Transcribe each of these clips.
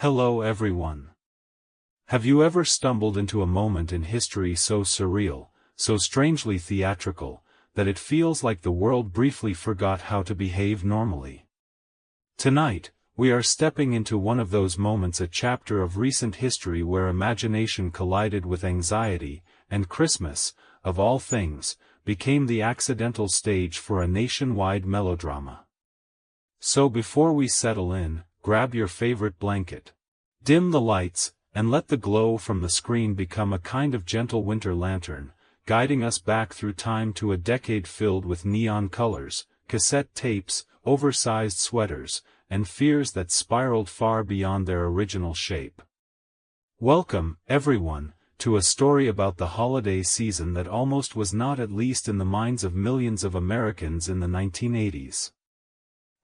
Hello everyone. Have you ever stumbled into a moment in history so surreal, so strangely theatrical, that it feels like the world briefly forgot how to behave normally? Tonight, we are stepping into one of those moments, a chapter of recent history where imagination collided with anxiety, and Christmas, of all things, became the accidental stage for a nationwide melodrama. So before we settle in, grab your favorite blanket, dim the lights, and let the glow from the screen become a kind of gentle winter lantern, guiding us back through time to a decade filled with neon colors, cassette tapes, oversized sweaters, and fears that spiraled far beyond their original shape. Welcome, everyone, to a story about the holiday season that almost was not, at least in the minds of millions of Americans in the 1980s.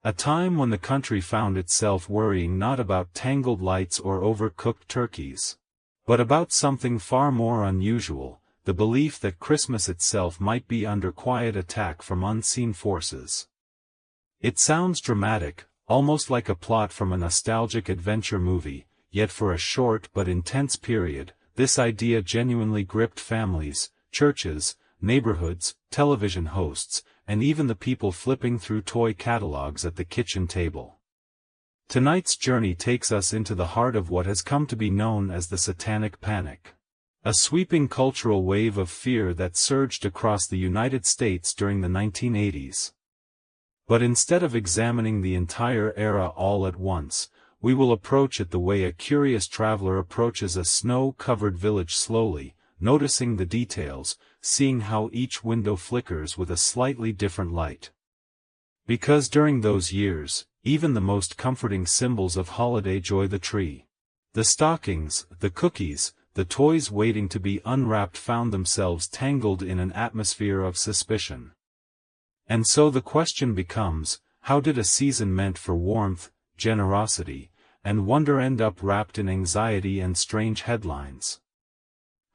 A time when the country found itself worrying not about tangled lights or overcooked turkeys, but about something far more unusual, the belief that Christmas itself might be under quiet attack from unseen forces. It sounds dramatic, almost like a plot from a nostalgic adventure movie, yet for a short but intense period, this idea genuinely gripped families, churches, neighborhoods, television hosts, and even the people flipping through toy catalogs at the kitchen table. Tonight's journey takes us into the heart of what has come to be known as the Satanic Panic, a sweeping cultural wave of fear that surged across the United States during the 1980s. But instead of examining the entire era all at once, we will approach it the way a curious traveler approaches a snow-covered village, slowly, noticing the details, seeing how each window flickers with a slightly different light. Because during those years, even the most comforting symbols of holiday joy, the tree, the stockings, the cookies, the toys waiting to be unwrapped, found themselves tangled in an atmosphere of suspicion. And so the question becomes, how did a season meant for warmth, generosity, and wonder end up wrapped in anxiety and strange headlines?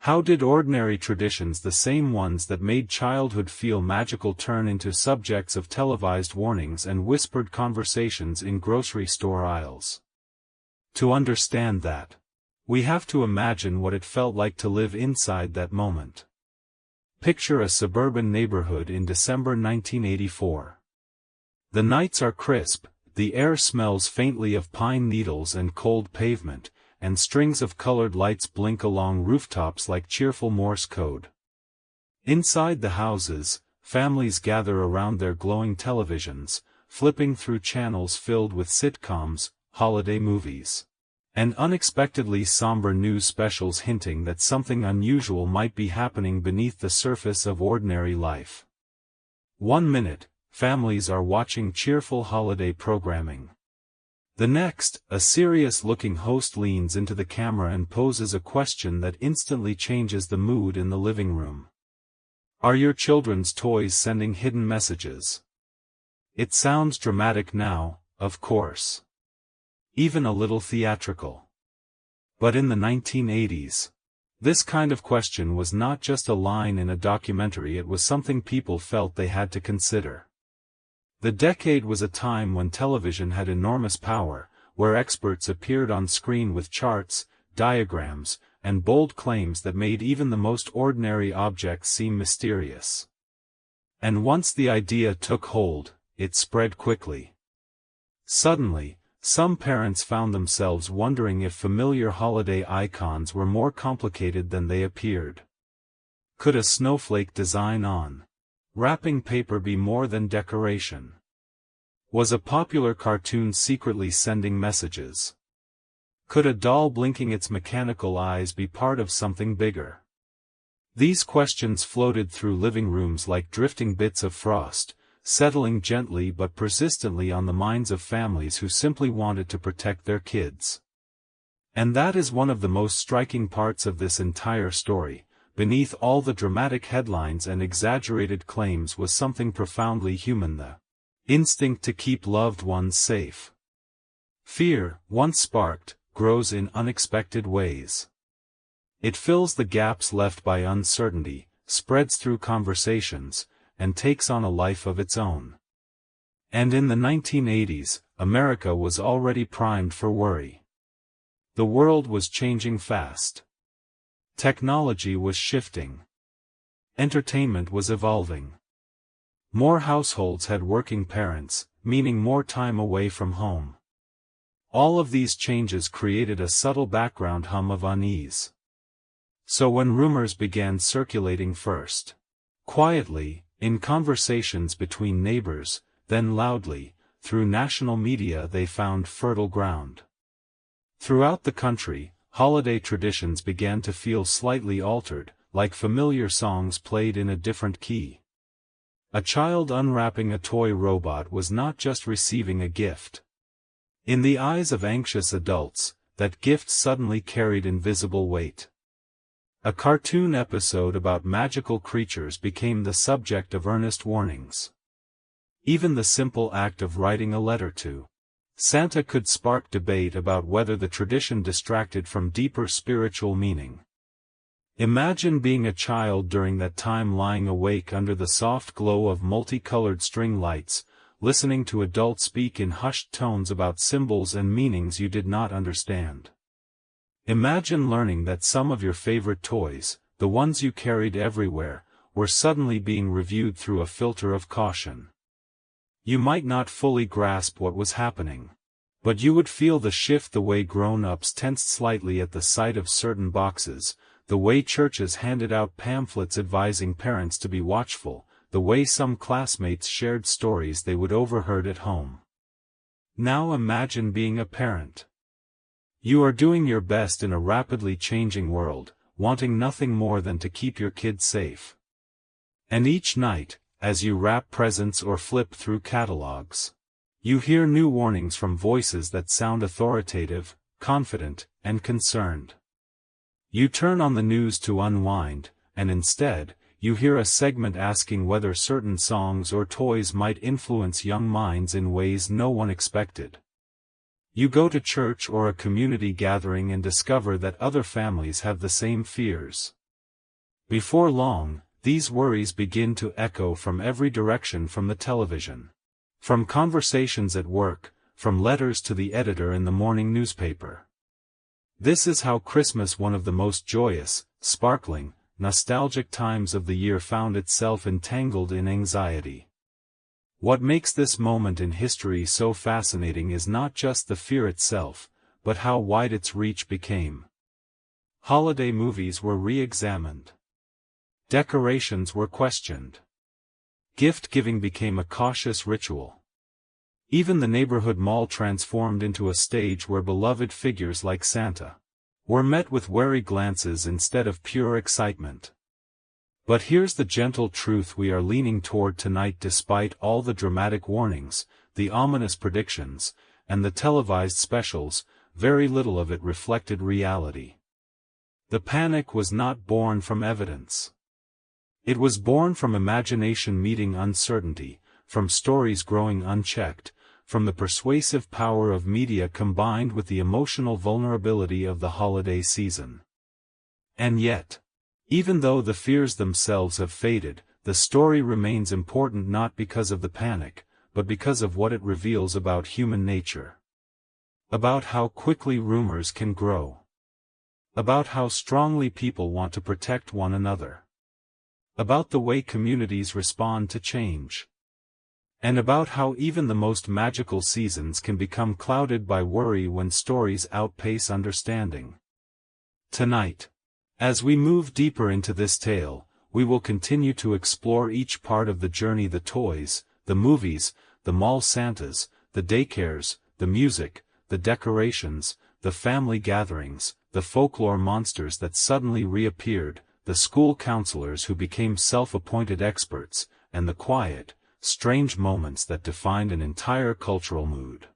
How did ordinary traditions, the same ones that made childhood feel magical, turn into subjects of televised warnings and whispered conversations in grocery store aisles? To understand that, we have to imagine what it felt like to live inside that moment. Picture a suburban neighborhood in December 1984. The nights are crisp, the air smells faintly of pine needles and cold pavement, and strings of colored lights blink along rooftops like cheerful Morse code. Inside the houses, families gather around their glowing televisions, flipping through channels filled with sitcoms, holiday movies, and unexpectedly somber news specials hinting that something unusual might be happening beneath the surface of ordinary life. One minute, families are watching cheerful holiday programming. The next, a serious-looking host leans into the camera and poses a question that instantly changes the mood in the living room. Are your children's toys sending hidden messages? It sounds dramatic now, of course. Even a little theatrical. But in the 1980s, this kind of question was not just a line in a documentary, it was something people felt they had to consider. The decade was a time when television had enormous power, where experts appeared on screen with charts, diagrams, and bold claims that made even the most ordinary objects seem mysterious. And once the idea took hold, it spread quickly. Suddenly, some parents found themselves wondering if familiar holiday icons were more complicated than they appeared. Could a snowflake design on wrapping paper be more than decoration? Was a popular cartoon secretly sending messages? Could a doll blinking its mechanical eyes be part of something bigger? These questions floated through living rooms like drifting bits of frost, settling gently but persistently on the minds of families who simply wanted to protect their kids. And that is one of the most striking parts of this entire story. Beneath all the dramatic headlines and exaggerated claims was something profoundly human: the instinct to keep loved ones safe. Fear, once sparked, grows in unexpected ways. It fills the gaps left by uncertainty, spreads through conversations, and takes on a life of its own. And in the 1980s, America was already primed for worry. The world was changing fast. Technology was shifting. Entertainment was evolving. More households had working parents, meaning more time away from home. All of these changes created a subtle background hum of unease. So when rumors began circulating first, quietly, in conversations between neighbors, then loudly, through national media, they found fertile ground. Throughout the country, holiday traditions began to feel slightly altered, like familiar songs played in a different key. A child unwrapping a toy robot was not just receiving a gift. In the eyes of anxious adults, that gift suddenly carried invisible weight. A cartoon episode about magical creatures became the subject of earnest warnings. Even the simple act of writing a letter to Santa could spark debate about whether the tradition distracted from deeper spiritual meaning. Imagine being a child during that time, lying awake under the soft glow of multicolored string lights, listening to adults speak in hushed tones about symbols and meanings you did not understand. Imagine learning that some of your favorite toys, the ones you carried everywhere, were suddenly being reviewed through a filter of caution. You might not fully grasp what was happening, but you would feel the shift, the way grown-ups tensed slightly at the sight of certain boxes, the way churches handed out pamphlets advising parents to be watchful, the way some classmates shared stories they would overheard at home. Now imagine being a parent. You are doing your best in a rapidly changing world, wanting nothing more than to keep your kids safe. And each night, as you wrap presents or flip through catalogs, you hear new warnings from voices that sound authoritative, confident, and concerned. You turn on the news to unwind, and instead, you hear a segment asking whether certain songs or toys might influence young minds in ways no one expected. You go to church or a community gathering and discover that other families have the same fears. Before long, these worries begin to echo from every direction, from the television, from conversations at work, from letters to the editor in the morning newspaper. This is how Christmas, one of the most joyous, sparkling, nostalgic times of the year, found itself entangled in anxiety. What makes this moment in history so fascinating is not just the fear itself, but how wide its reach became. Holiday movies were re-examined. Decorations were questioned. Gift-giving became a cautious ritual. Even the neighborhood mall transformed into a stage where beloved figures like Santa were met with wary glances instead of pure excitement. But here's the gentle truth we are leaning toward tonight. Despite all the dramatic warnings, the ominous predictions, and the televised specials, very little of it reflected reality. The panic was not born from evidence. It was born from imagination meeting uncertainty, from stories growing unchecked, from the persuasive power of media combined with the emotional vulnerability of the holiday season. And yet, even though the fears themselves have faded, the story remains important, not because of the panic, but because of what it reveals about human nature. About how quickly rumors can grow. About how strongly people want to protect one another. About the way communities respond to change. And about how even the most magical seasons can become clouded by worry when stories outpace understanding. Tonight, as we move deeper into this tale, we will continue to explore each part of the journey: the toys, the movies, the mall Santas, the daycares, the music, the decorations, the family gatherings, the folklore monsters that suddenly reappeared, the school counselors who became self-appointed experts, and the quiet, strange moments that defined an entire cultural mood.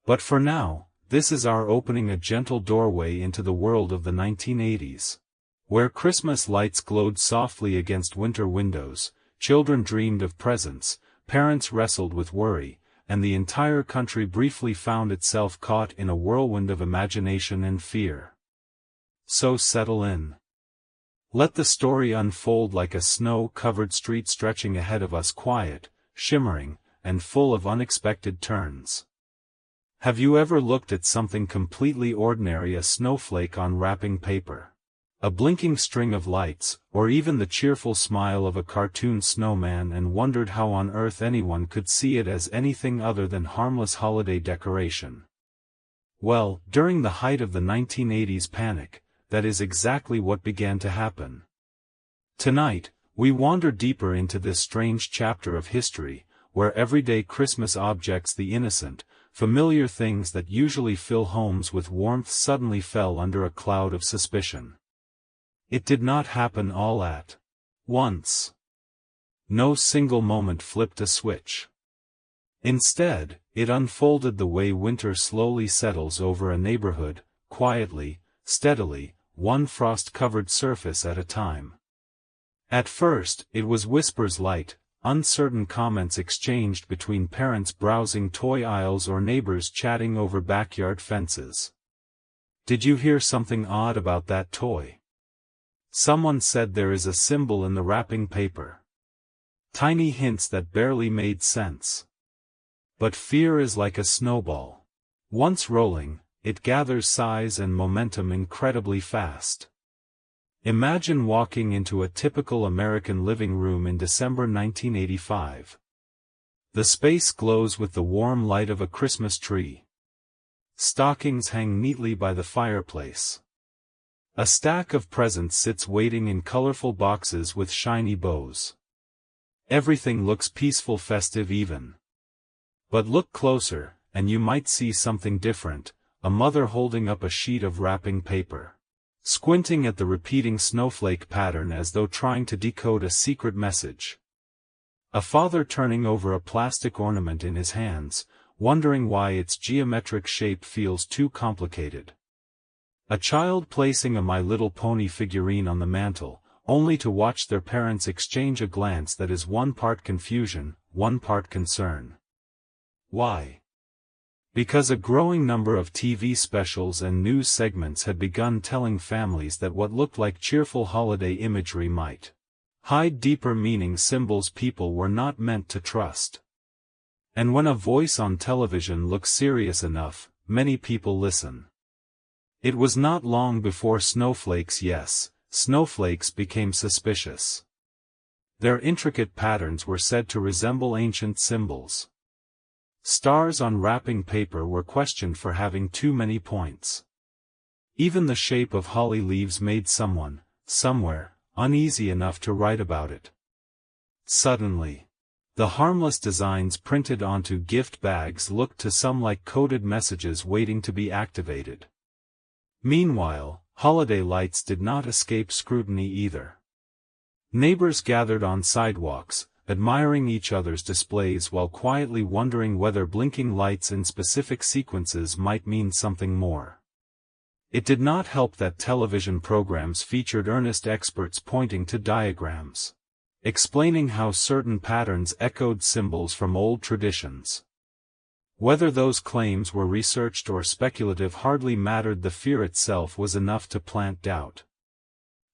But for now, this is our opening, a gentle doorway into the world of the 1980s. Where Christmas lights glowed softly against winter windows, children dreamed of presents, parents wrestled with worry, and the entire country briefly found itself caught in a whirlwind of imagination and fear. So settle in. Let the story unfold like a snow-covered street stretching ahead of us, quiet, shimmering, and full of unexpected turns. Have you ever looked at something completely ordinary, a snowflake on wrapping paper, a blinking string of lights, or even the cheerful smile of a cartoon snowman, and wondered how on earth anyone could see it as anything other than harmless holiday decoration? Well, during the height of the 1980s panic, that is exactly what began to happen. Tonight, we wander deeper into this strange chapter of history, where everyday Christmas objects, the innocent, familiar things that usually fill homes with warmth, suddenly fell under a cloud of suspicion. It did not happen all at once. No single moment flipped a switch. Instead, it unfolded the way winter slowly settles over a neighborhood, quietly, steadily, one frost-covered surface at a time. At first, it was whispers, light, uncertain comments exchanged between parents browsing toy aisles or neighbors chatting over backyard fences. "Did you hear something odd about that toy? Someone said there is a symbol in the wrapping paper." Tiny hints that barely made sense. But fear is like a snowball. Once rolling, it gathers size and momentum incredibly fast. Imagine walking into a typical American living room in December 1985. The space glows with the warm light of a Christmas tree. Stockings hang neatly by the fireplace. A stack of presents sits waiting in colorful boxes with shiny bows. Everything looks peaceful, festive even. But look closer, and you might see something different: a mother holding up a sheet of wrapping paper, squinting at the repeating snowflake pattern as though trying to decode a secret message. A father turning over a plastic ornament in his hands, wondering why its geometric shape feels too complicated. A child placing a My Little Pony figurine on the mantel, only to watch their parents exchange a glance that is one part confusion, one part concern. Why? Because a growing number of TV specials and news segments had begun telling families that what looked like cheerful holiday imagery might hide deeper meaning, symbols people were not meant to trust. And when a voice on television looks serious enough, many people listen. It was not long before snowflakes, yes, snowflakes, became suspicious. Their intricate patterns were said to resemble ancient symbols. Stars on wrapping paper were questioned for having too many points. Even the shape of holly leaves made someone, somewhere, uneasy enough to write about it. Suddenly, the harmless designs printed onto gift bags looked to some like coded messages waiting to be activated. Meanwhile, holiday lights did not escape scrutiny either. Neighbors gathered on sidewalks, admiring each other's displays while quietly wondering whether blinking lights in specific sequences might mean something more. It did not help that television programs featured earnest experts pointing to diagrams, explaining how certain patterns echoed symbols from old traditions. Whether those claims were researched or speculative hardly mattered. The fear itself was enough to plant doubt.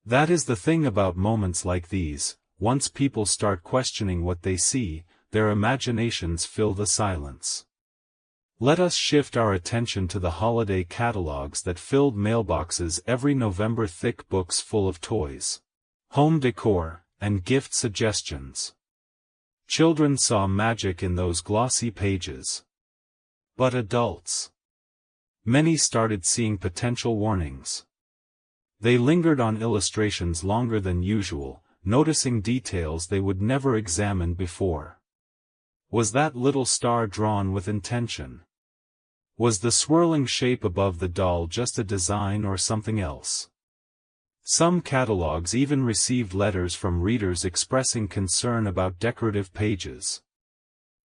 That is the thing about moments like these: once people start questioning what they see, their imaginations fill the silence. Let us shift our attention to the holiday catalogs that filled mailboxes every November, thick books full of toys, home decor, and gift suggestions. Children saw magic in those glossy pages. But adults? Many started seeing potential warnings. They lingered on illustrations longer than usual, noticing details they would never examine before. Was that little star drawn with intention? Was the swirling shape above the doll just a design or something else? Some catalogs even received letters from readers expressing concern about decorative pages.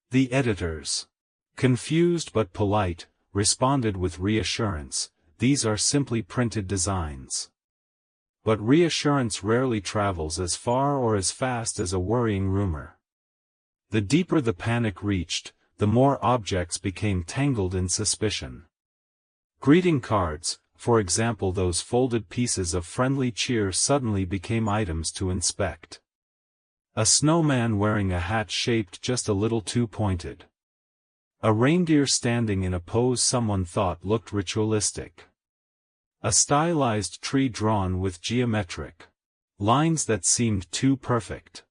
The editors, confused but polite, responded with reassurance: "These are simply printed designs." But reassurance rarely travels as far or as fast as a worrying rumor. The deeper the panic reached, the more objects became tangled in suspicion. Greeting cards, for example, those folded pieces of friendly cheer, suddenly became items to inspect. A snowman wearing a hat shaped just a little too pointed. A reindeer standing in a pose someone thought looked ritualistic. A stylized tree drawn with geometric lines that seemed too perfect.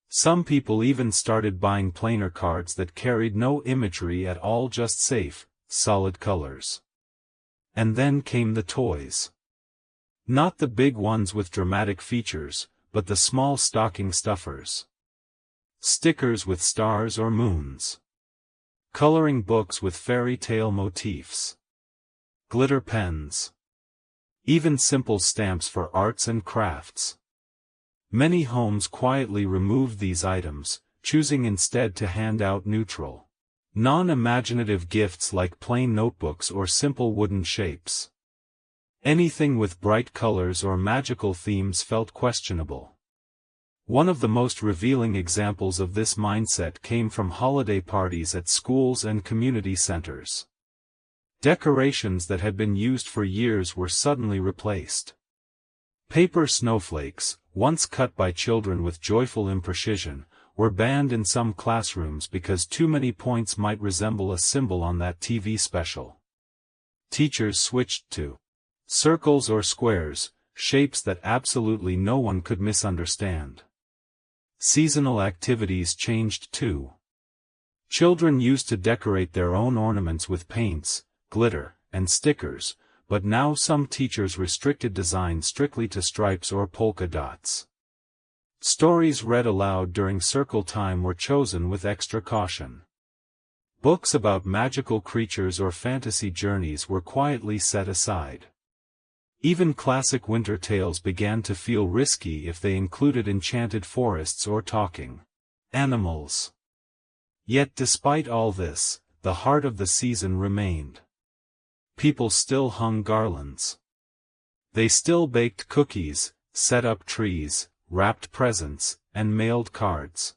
Some people even started buying plainer cards that carried no imagery at all, just safe, solid colors. And then came the toys. Not the big ones with dramatic features, but the small stocking stuffers. Stickers with stars or moons. Coloring books with fairy tale motifs. Glitter pens. Even simple stamps for arts and crafts. Many homes quietly removed these items, choosing instead to hand out neutral, non-imaginative gifts like plain notebooks or simple wooden shapes. Anything with bright colors or magical themes felt questionable. One of the most revealing examples of this mindset came from holiday parties at schools and community centers. Decorations that had been used for years were suddenly replaced. Paper snowflakes, once cut by children with joyful imprecision, were banned in some classrooms because too many points might resemble a symbol on that TV special. Teachers switched to circles or squares, shapes that absolutely no one could misunderstand. Seasonal activities changed too. Children used to decorate their own ornaments with paints, glitter, and stickers, but now some teachers restricted design strictly to stripes or polka dots. Stories read aloud during circle time were chosen with extra caution. Books about magical creatures or fantasy journeys were quietly set aside. Even classic winter tales began to feel risky if they included enchanted forests or talking animals. Yet despite all this, the heart of the season remained. People still hung garlands. They still baked cookies, set up trees, wrapped presents, and mailed cards.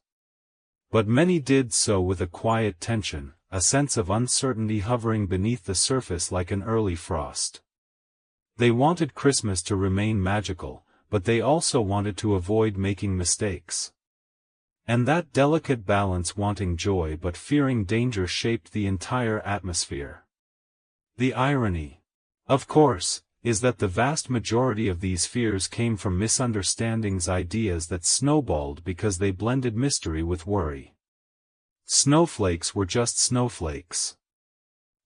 But many did so with a quiet tension, a sense of uncertainty hovering beneath the surface like an early frost. They wanted Christmas to remain magical, but they also wanted to avoid making mistakes. And that delicate balance, wanting joy but fearing danger, shaped the entire atmosphere. The irony, of course, is that the vast majority of these fears came from misunderstandings, ideas that snowballed because they blended mystery with worry. Snowflakes were just snowflakes.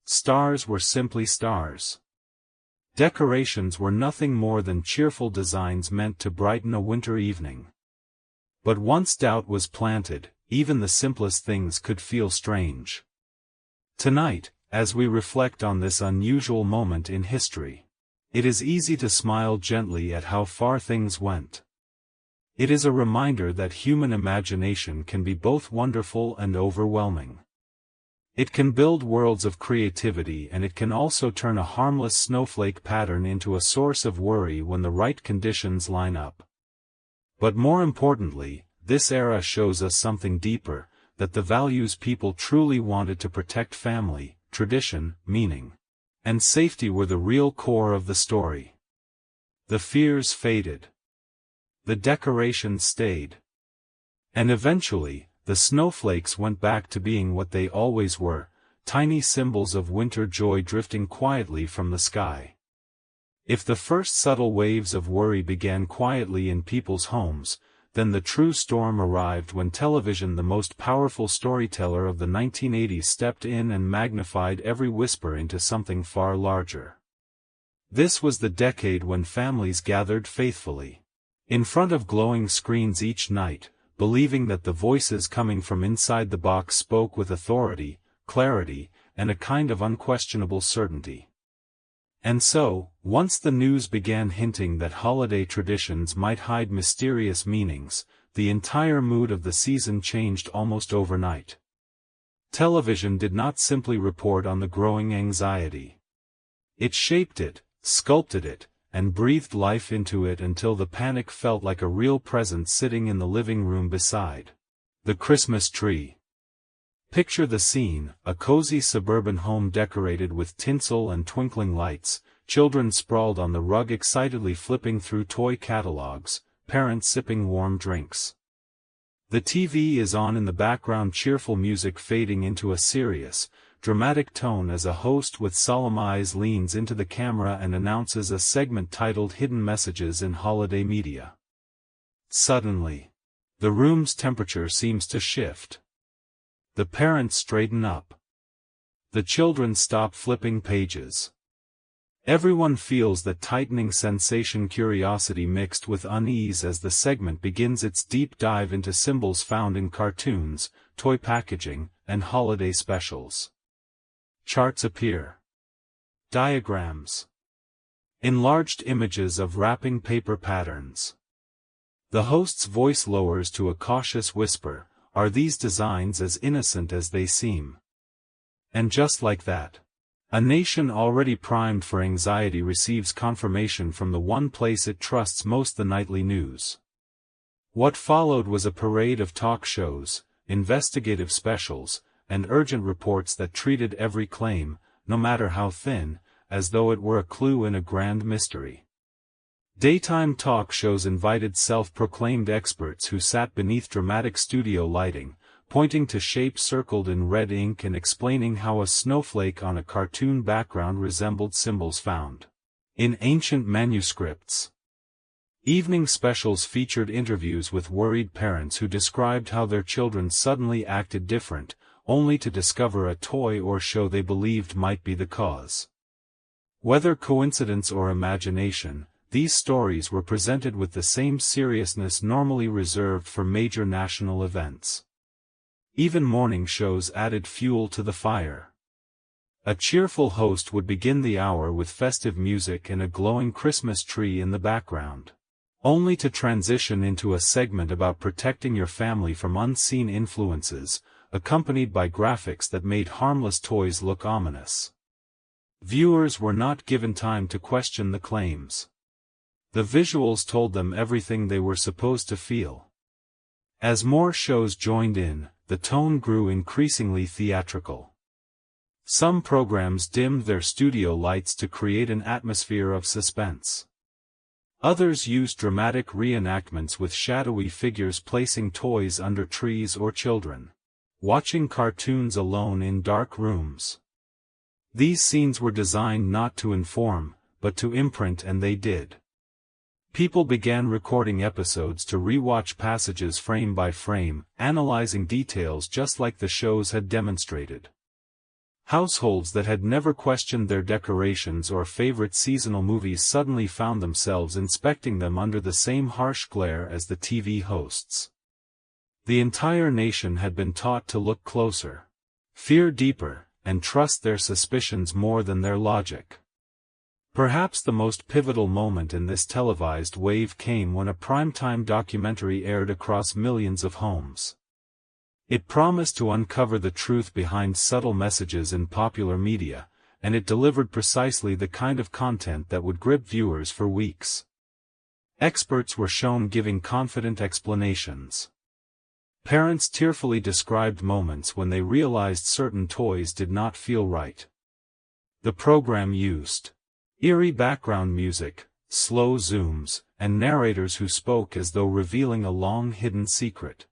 Stars were simply stars. Decorations were nothing more than cheerful designs meant to brighten a winter evening. But once doubt was planted, even the simplest things could feel strange. Tonight, as we reflect on this unusual moment in history, it is easy to smile gently at how far things went. It is a reminder that human imagination can be both wonderful and overwhelming. It can build worlds of creativity, and it can also turn a harmless snowflake pattern into a source of worry when the right conditions line up. But more importantly, this era shows us something deeper, that the values people truly wanted to protect, family, tradition, meaning, and safety, were the real core of the story. The fears faded. The decorations stayed. And eventually, the snowflakes went back to being what they always were, tiny symbols of winter joy drifting quietly from the sky. If the first subtle waves of worry began quietly in people's homes, then the true storm arrived when television, the most powerful storyteller of the 1980s, stepped in and magnified every whisper into something far larger. This was the decade when families gathered faithfully in front of glowing screens each night, believing that the voices coming from inside the box spoke with authority, clarity, and a kind of unquestionable certainty. And so, once the news began hinting that holiday traditions might hide mysterious meanings, the entire mood of the season changed almost overnight. Television did not simply report on the growing anxiety. It shaped it, sculpted it, and breathed life into it until the panic felt like a real presence sitting in the living room beside the Christmas tree. Picture the scene: a cozy suburban home decorated with tinsel and twinkling lights, children sprawled on the rug excitedly flipping through toy catalogs, parents sipping warm drinks. The TV is on in the background, cheerful music fading into a serious, dramatic tone as a host with solemn eyes leans into the camera and announces a segment titled Hidden Messages in Holiday Media. Suddenly, the room's temperature seems to shift. The parents straighten up. The children stop flipping pages. Everyone feels that tightening sensation, curiosity mixed with unease as the segment begins its deep dive into symbols found in cartoons, toy packaging, and holiday specials. Charts appear. Diagrams. Enlarged images of wrapping paper patterns. The host's voice lowers to a cautious whisper, "Are these designs as innocent as they seem?" And just like that, a nation already primed for anxiety receives confirmation from the one place it trusts most, the nightly news. What followed was a parade of talk shows, investigative specials, and urgent reports that treated every claim, no matter how thin, as though it were a clue in a grand mystery. Daytime talk shows invited self-proclaimed experts who sat beneath dramatic studio lighting, pointing to shapes circled in red ink and explaining how a snowflake on a cartoon background resembled symbols found in ancient manuscripts. Evening specials featured interviews with worried parents who described how their children suddenly acted different, only to discover a toy or show they believed might be the cause. Whether coincidence or imagination, these stories were presented with the same seriousness normally reserved for major national events. Even morning shows added fuel to the fire. A cheerful host would begin the hour with festive music and a glowing Christmas tree in the background, only to transition into a segment about protecting your family from unseen influences, accompanied by graphics that made harmless toys look ominous. Viewers were not given time to question the claims. The visuals told them everything they were supposed to feel. As more shows joined in, the tone grew increasingly theatrical. Some programs dimmed their studio lights to create an atmosphere of suspense. Others used dramatic reenactments with shadowy figures placing toys under trees or children watching cartoons alone in dark rooms. These scenes were designed not to inform, but to imprint, and they did. People began recording episodes to rewatch passages frame by frame, analyzing details just like the shows had demonstrated. Households that had never questioned their decorations or favorite seasonal movies suddenly found themselves inspecting them under the same harsh glare as the TV hosts. The entire nation had been taught to look closer, fear deeper, and trust their suspicions more than their logic. Perhaps the most pivotal moment in this televised wave came when a primetime documentary aired across millions of homes. It promised to uncover the truth behind subtle messages in popular media, and it delivered precisely the kind of content that would grip viewers for weeks. Experts were shown giving confident explanations. Parents tearfully described moments when they realized certain toys did not feel right. The program used eerie background music, slow zooms, and narrators who spoke as though revealing a long-hidden secret.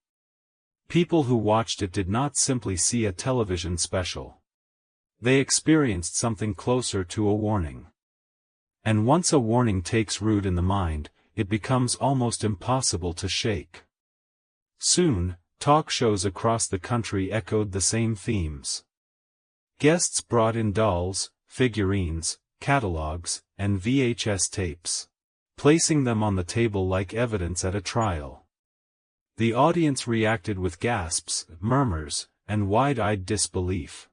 People who watched it did not simply see a television special. They experienced something closer to a warning. And once a warning takes root in the mind, it becomes almost impossible to shake. Soon, talk shows across the country echoed the same themes. Guests brought in dolls, figurines, catalogs, and VHS tapes, placing them on the table like evidence at a trial. The audience reacted with gasps, murmurs, and wide-eyed disbelief.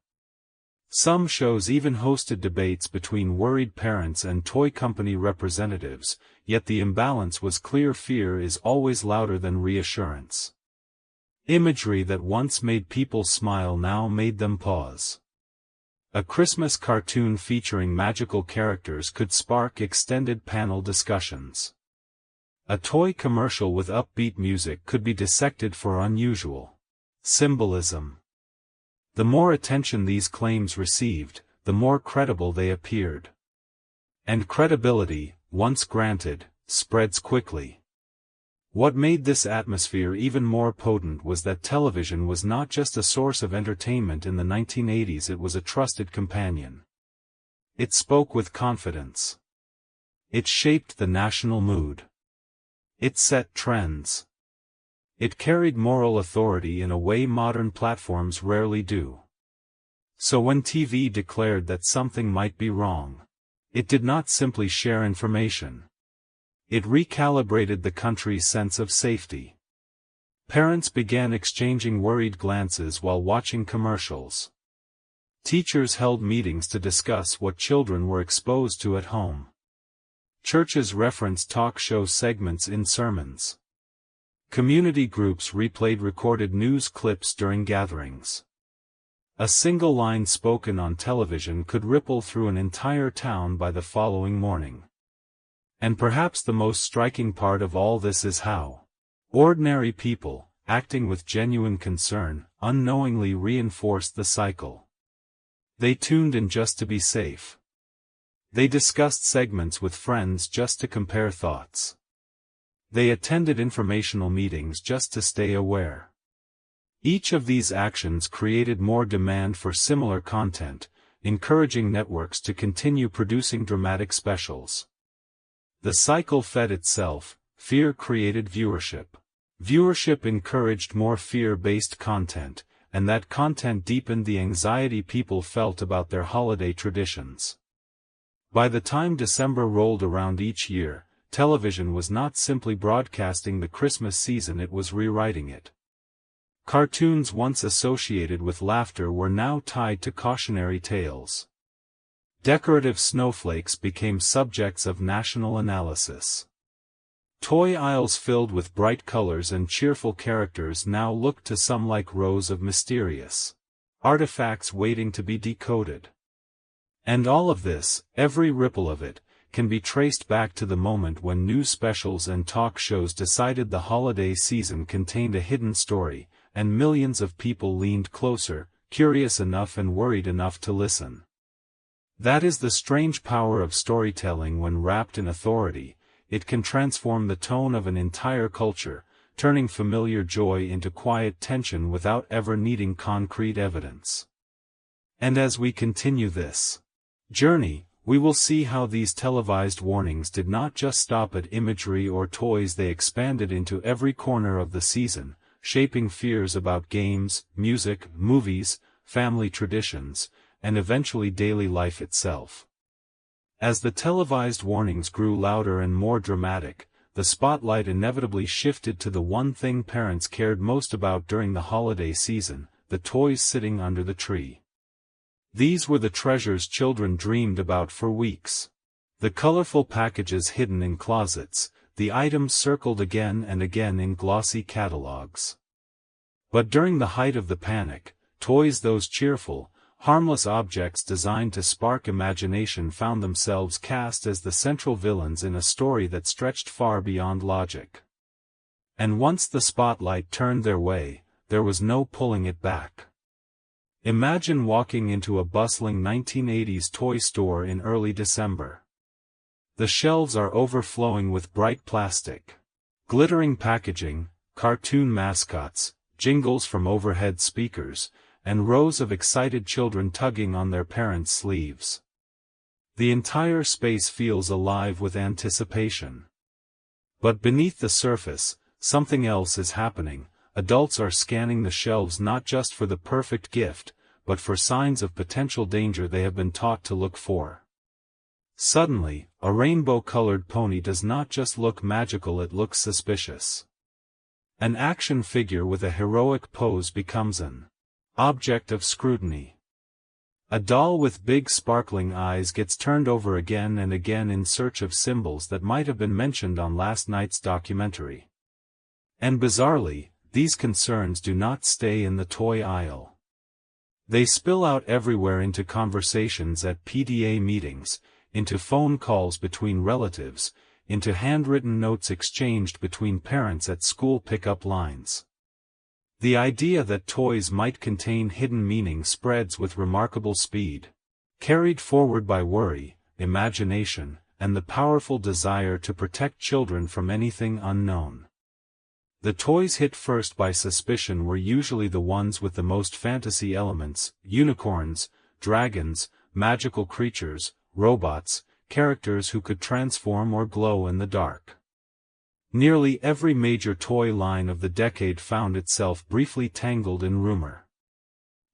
Some shows even hosted debates between worried parents and toy company representatives, yet the imbalance was clear. Fear is always louder than reassurance. Imagery that once made people smile now made them pause. A Christmas cartoon featuring magical characters could spark extended panel discussions. A toy commercial with upbeat music could be dissected for unusual symbolism. The more attention these claims received, the more credible they appeared. And credibility, once granted, spreads quickly. What made this atmosphere even more potent was that television was not just a source of entertainment in the 1980s, it was a trusted companion. It spoke with confidence. It shaped the national mood. It set trends. It carried moral authority in a way modern platforms rarely do. So when TV declared that something might be wrong, it did not simply share information. It recalibrated the country's sense of safety. Parents began exchanging worried glances while watching commercials. Teachers held meetings to discuss what children were exposed to at home. Churches referenced talk show segments in sermons. Community groups replayed recorded news clips during gatherings. A single line spoken on television could ripple through an entire town by the following morning. And perhaps the most striking part of all this is how ordinary people, acting with genuine concern, unknowingly reinforced the cycle. They tuned in just to be safe. They discussed segments with friends just to compare thoughts. They attended informational meetings just to stay aware. Each of these actions created more demand for similar content, encouraging networks to continue producing dramatic specials. The cycle fed itself. Fear created viewership. Viewership encouraged more fear-based content, and that content deepened the anxiety people felt about their holiday traditions. By the time December rolled around each year, television was not simply broadcasting the Christmas season, it was rewriting it. Cartoons once associated with laughter were now tied to cautionary tales. Decorative snowflakes became subjects of national analysis. Toy aisles filled with bright colors and cheerful characters now looked to some like rows of mysterious artifacts waiting to be decoded. And all of this, every ripple of it, can be traced back to the moment when news specials and talk shows decided the holiday season contained a hidden story, and millions of people leaned closer, curious enough and worried enough to listen. That is the strange power of storytelling. When wrapped in authority, it can transform the tone of an entire culture, turning familiar joy into quiet tension without ever needing concrete evidence. And as we continue this journey, we will see how these televised warnings did not just stop at imagery or toys, they expanded into every corner of the season, shaping fears about games, music, movies, family traditions, and eventually daily life itself. As the televised warnings grew louder and more dramatic, the spotlight inevitably shifted to the one thing parents cared most about during the holiday season: the toys sitting under the tree. These were the treasures children dreamed about for weeks. The colorful packages hidden in closets, the items circled again and again in glossy catalogs. But during the height of the panic, toys, those cheerful, harmless objects designed to spark imagination, found themselves cast as the central villains in a story that stretched far beyond logic. And once the spotlight turned their way, there was no pulling it back. Imagine walking into a bustling 1980s toy store in early December. The shelves are overflowing with bright plastic, glittering packaging, cartoon mascots, jingles from overhead speakers, and rows of excited children tugging on their parents' sleeves. The entire space feels alive with anticipation. But beneath the surface, something else is happening. Adults are scanning the shelves not just for the perfect gift, but for signs of potential danger they have been taught to look for. Suddenly, a rainbow-colored pony does not just look magical, it looks suspicious. An action figure with a heroic pose becomes an object of scrutiny. A doll with big sparkling eyes gets turned over again and again in search of symbols that might have been mentioned on last night's documentary. And bizarrely, these concerns do not stay in the toy aisle. They spill out everywhere, into conversations at PTA meetings, into phone calls between relatives, into handwritten notes exchanged between parents at school pickup lines. The idea that toys might contain hidden meaning spreads with remarkable speed, carried forward by worry, imagination, and the powerful desire to protect children from anything unknown. The toys hit first by suspicion were usually the ones with the most fantasy elements: unicorns, dragons, magical creatures, robots, characters who could transform or glow in the dark. Nearly every major toy line of the decade found itself briefly tangled in rumor.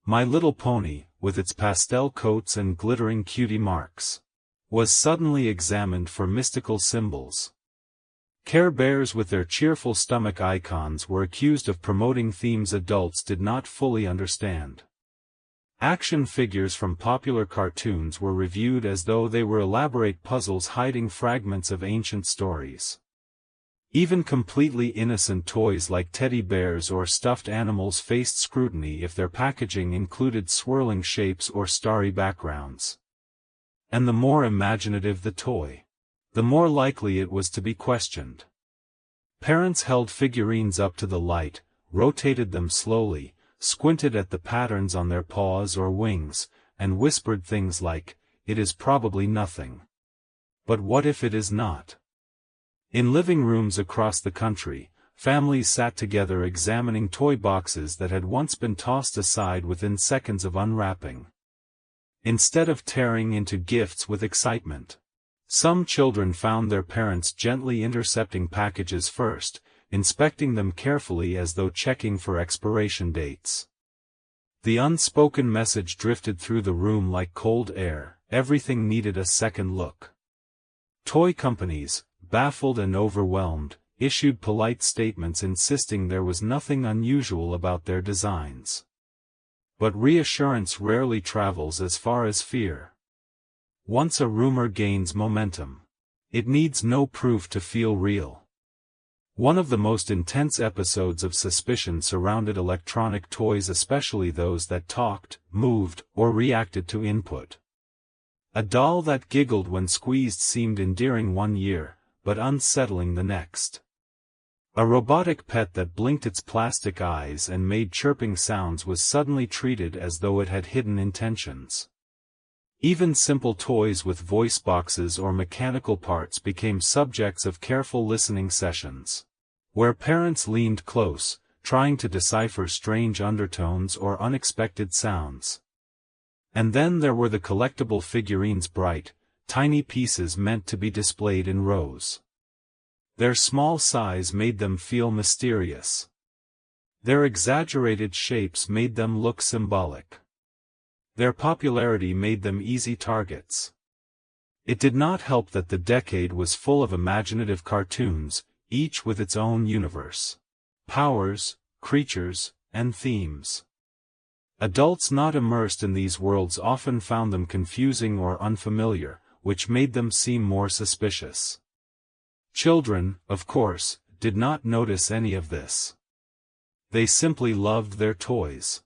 My Little Pony, with its pastel coats and glittering cutie marks, was suddenly examined for mystical symbols. Care Bears with their cheerful stomach icons were accused of promoting themes adults did not fully understand. Action figures from popular cartoons were reviewed as though they were elaborate puzzles hiding fragments of ancient stories. Even completely innocent toys like teddy bears or stuffed animals faced scrutiny if their packaging included swirling shapes or starry backgrounds. And the more imaginative the toy, the more likely it was to be questioned. Parents held figurines up to the light, rotated them slowly, squinted at the patterns on their paws or wings, and whispered things like, "It is probably nothing. But what if it is not?" In living rooms across the country, families sat together examining toy boxes that had once been tossed aside within seconds of unwrapping. Instead of tearing into gifts with excitement, some children found their parents gently intercepting packages first, inspecting them carefully as though checking for expiration dates. The unspoken message drifted through the room like cold air: everything needed a second look. Toy companies, baffled and overwhelmed, issued polite statements insisting there was nothing unusual about their designs. But reassurance rarely travels as far as fear. Once a rumor gains momentum, it needs no proof to feel real. One of the most intense episodes of suspicion surrounded electronic toys, especially those that talked, moved, or reacted to input. A doll that giggled when squeezed seemed endearing one year, but unsettling the next. A robotic pet that blinked its plastic eyes and made chirping sounds was suddenly treated as though it had hidden intentions. Even simple toys with voice boxes or mechanical parts became subjects of careful listening sessions, where parents leaned close, trying to decipher strange undertones or unexpected sounds. And then there were the collectible figurines, bright, tiny pieces meant to be displayed in rows. Their small size made them feel mysterious. Their exaggerated shapes made them look symbolic. Their popularity made them easy targets. It did not help that the decade was full of imaginative cartoons, each with its own universe, powers, creatures, and themes. Adults not immersed in these worlds often found them confusing or unfamiliar, which made them seem more suspicious. Children, of course, did not notice any of this. They simply loved their toys.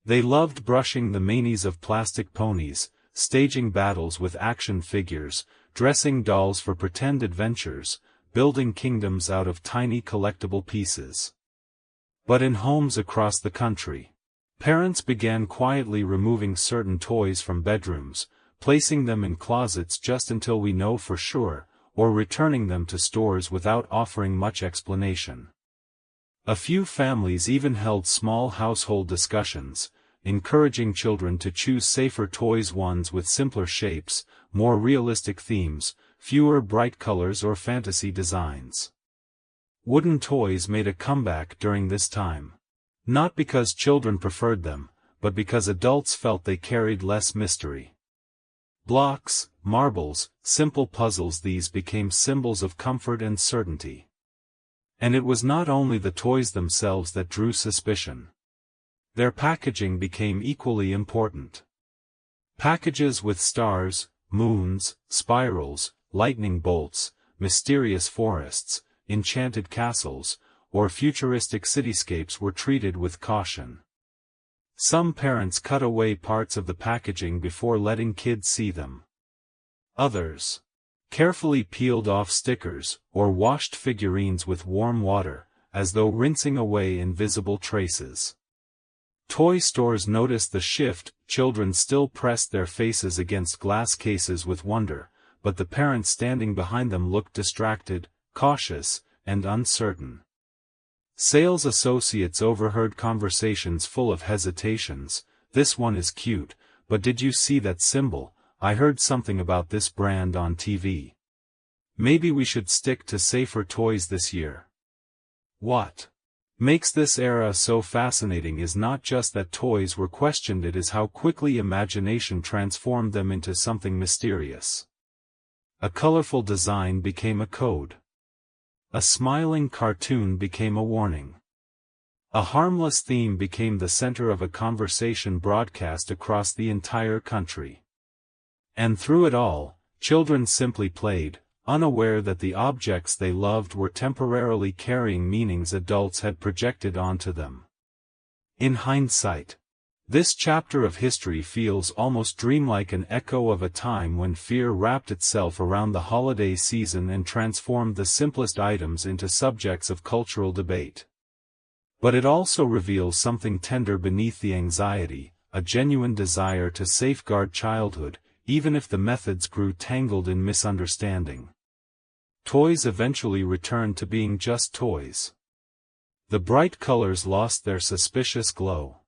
They loved brushing the manes of plastic ponies, staging battles with action figures, dressing dolls for pretend adventures, building kingdoms out of tiny collectible pieces. But in homes across the country, parents began quietly removing certain toys from bedrooms, placing them in closets just until we know for sure, or returning them to stores without offering much explanation. A few families even held small household discussions, encouraging children to choose safer toys, ones with simpler shapes, more realistic themes, fewer bright colors or fantasy designs. Wooden toys made a comeback during this time. Not because children preferred them, but because adults felt they carried less mystery. Blocks, marbles, simple puzzles, these became symbols of comfort and certainty. And it was not only the toys themselves that drew suspicion. Their packaging became equally important. Packages with stars, moons, spirals, lightning bolts, mysterious forests, enchanted castles, or futuristic cityscapes were treated with caution. Some parents cut away parts of the packaging before letting kids see them. Others carefully peeled off stickers, or washed figurines with warm water, as though rinsing away invisible traces. Toy stores noticed the shift. Children still pressed their faces against glass cases with wonder, but the parents standing behind them looked distracted, cautious, and uncertain. Sales associates overheard conversations full of hesitations. "This one is cute, but did you see that symbol? I heard something about this brand on TV. Maybe we should stick to safer toys this year." What makes this era so fascinating is not just that toys were questioned, it is how quickly imagination transformed them into something mysterious. A colorful design became a code. A smiling cartoon became a warning. A harmless theme became the center of a conversation broadcast across the entire country. And through it all, children simply played, unaware that the objects they loved were temporarily carrying meanings adults had projected onto them. In hindsight, this chapter of history feels almost dreamlike, an echo of a time when fear wrapped itself around the holiday season and transformed the simplest items into subjects of cultural debate. But it also reveals something tender beneath the anxiety, a genuine desire to safeguard childhood, even if the methods grew tangled in misunderstanding. Toys eventually returned to being just toys. The bright colors lost their suspicious glow.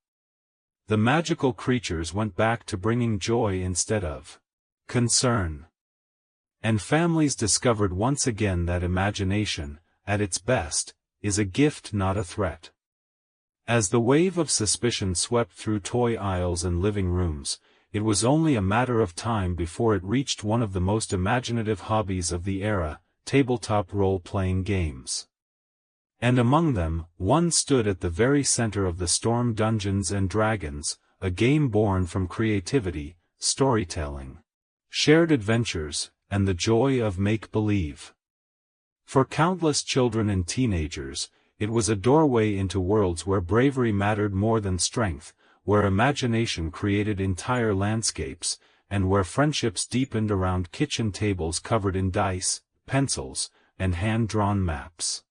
The magical creatures went back to bringing joy instead of concern. And families discovered once again that imagination, at its best, is a gift, not a threat. As the wave of suspicion swept through toy aisles and living rooms, it was only a matter of time before it reached one of the most imaginative hobbies of the era, tabletop role-playing games. And among them, one stood at the very center of the storm: Dungeons and Dragons, a game born from creativity, storytelling, shared adventures, and the joy of make-believe. For countless children and teenagers, it was a doorway into worlds where bravery mattered more than strength, where imagination created entire landscapes, and where friendships deepened around kitchen tables covered in dice, pencils, and hand-drawn maps.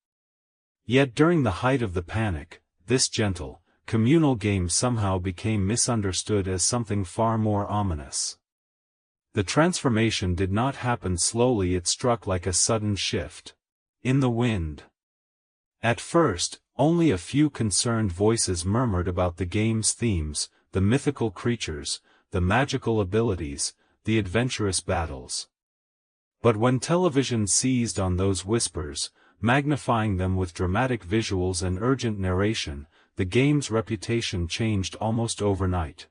Yet during the height of the panic, this gentle, communal game somehow became misunderstood as something far more ominous. The transformation did not happen slowly, it struck like a sudden shift in the wind. At first, only a few concerned voices murmured about the game's themes, the mythical creatures, the magical abilities, the adventurous battles. But when television seized on those whispers, magnifying them with dramatic visuals and urgent narration, the game's reputation changed almost overnight.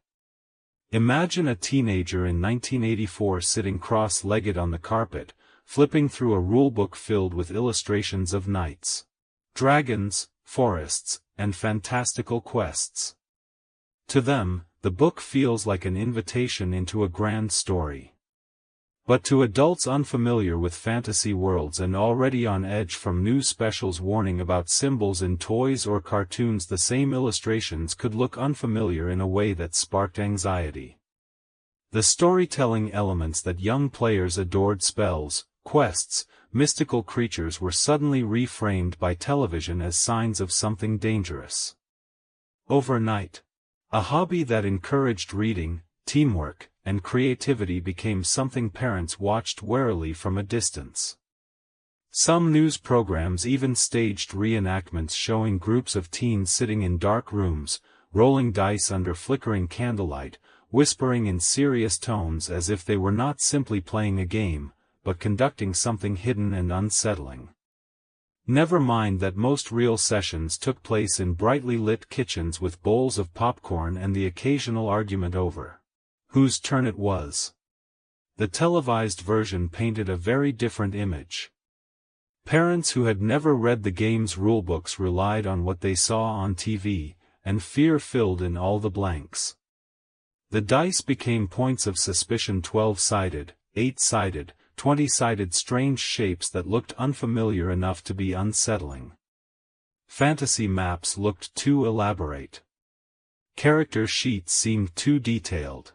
Imagine a teenager in 1984 sitting cross-legged on the carpet, flipping through a rulebook filled with illustrations of knights, dragons, forests, and fantastical quests. To them, the book feels like an invitation into a grand story. But to adults unfamiliar with fantasy worlds and already on edge from news specials warning about symbols in toys or cartoons, the same illustrations could look unfamiliar in a way that sparked anxiety. The storytelling elements that young players adored, spells, quests, mystical creatures, were suddenly reframed by television as signs of something dangerous. Overnight, a hobby that encouraged reading, teamwork, and creativity became something parents watched warily from a distance. Some news programs even staged reenactments showing groups of teens sitting in dark rooms, rolling dice under flickering candlelight, whispering in serious tones as if they were not simply playing a game, but conducting something hidden and unsettling. Never mind that most real sessions took place in brightly lit kitchens with bowls of popcorn and the occasional argument over whose turn it was. The televised version painted a very different image. Parents who had never read the game's rulebooks relied on what they saw on TV, and fear filled in all the blanks. The dice became points of suspicion: 12-sided, 8-sided, 20-sided, strange shapes that looked unfamiliar enough to be unsettling. Fantasy maps looked too elaborate. Character sheets seemed too detailed.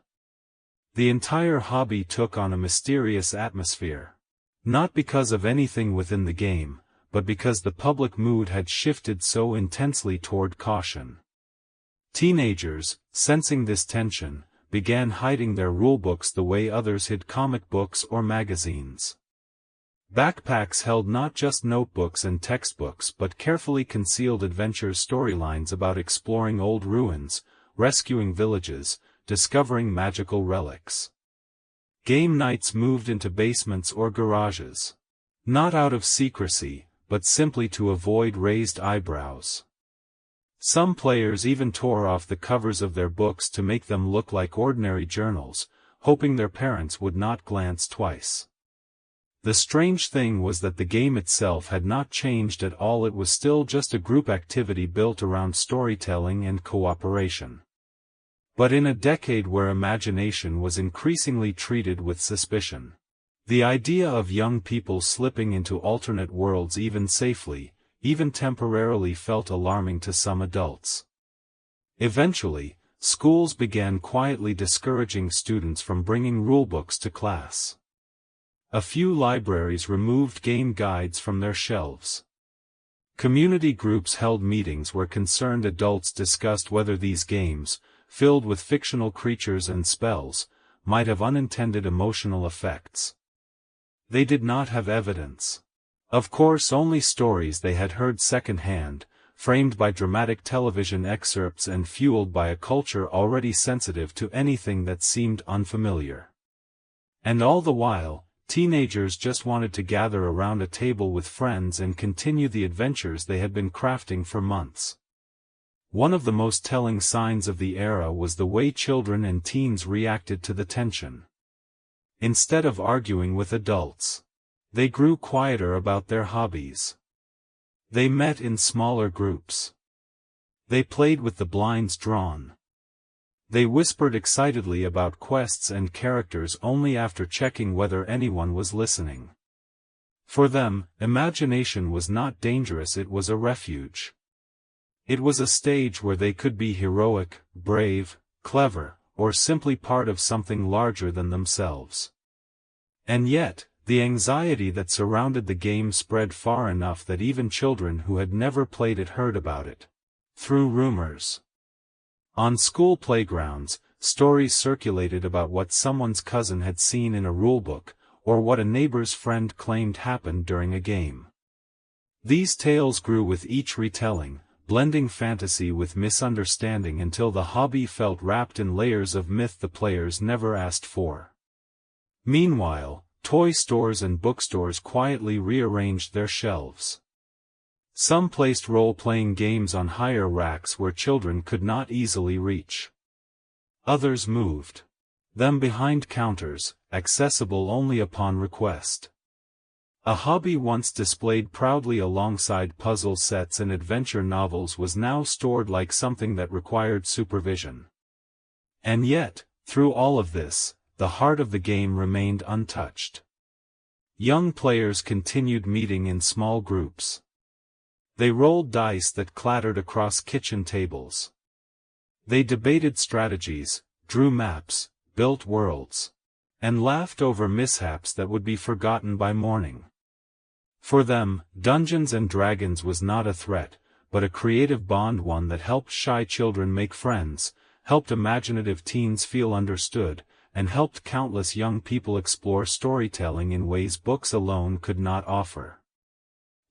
The entire hobby took on a mysterious atmosphere. Not because of anything within the game, but because the public mood had shifted so intensely toward caution. Teenagers, sensing this tension, began hiding their rulebooks the way others hid comic books or magazines. Backpacks held not just notebooks and textbooks but carefully concealed adventure storylines about exploring old ruins, rescuing villages, discovering magical relics. Game nights moved into basements or garages. Not out of secrecy, but simply to avoid raised eyebrows. Some players even tore off the covers of their books to make them look like ordinary journals, hoping their parents would not glance twice. The strange thing was that the game itself had not changed at all. It was still just a group activity built around storytelling and cooperation. But in a decade where imagination was increasingly treated with suspicion, the idea of young people slipping into alternate worlds even safely, even temporarily, felt alarming to some adults. Eventually, schools began quietly discouraging students from bringing rulebooks to class. A few libraries removed game guides from their shelves. Community groups held meetings where concerned adults discussed whether these games, filled with fictional creatures and spells, might have unintended emotional effects. They did not have evidence. Of course, only stories they had heard secondhand, framed by dramatic television excerpts and fueled by a culture already sensitive to anything that seemed unfamiliar. And all the while, teenagers just wanted to gather around a table with friends and continue the adventures they had been crafting for months. One of the most telling signs of the era was the way children and teens reacted to the tension. Instead of arguing with adults, they grew quieter about their hobbies. They met in smaller groups. They played with the blinds drawn. They whispered excitedly about quests and characters only after checking whether anyone was listening. For them, imagination was not dangerous, it was a refuge. It was a stage where they could be heroic, brave, clever, or simply part of something larger than themselves. And yet, the anxiety that surrounded the game spread far enough that even children who had never played it heard about it. Through rumors. On school playgrounds, stories circulated about what someone's cousin had seen in a rulebook, or what a neighbor's friend claimed happened during a game. These tales grew with each retelling, blending fantasy with misunderstanding until the hobby felt wrapped in layers of myth the players never asked for. Meanwhile, toy stores and bookstores quietly rearranged their shelves. Some placed role-playing games on higher racks where children could not easily reach. Others moved them behind counters, accessible only upon request. A hobby once displayed proudly alongside puzzle sets and adventure novels was now stored like something that required supervision. And yet, through all of this, the heart of the game remained untouched. Young players continued meeting in small groups. They rolled dice that clattered across kitchen tables. They debated strategies, drew maps, built worlds, and laughed over mishaps that would be forgotten by morning. For them, Dungeons and Dragons was not a threat, but a creative bond, one that helped shy children make friends, helped imaginative teens feel understood, and helped countless young people explore storytelling in ways books alone could not offer.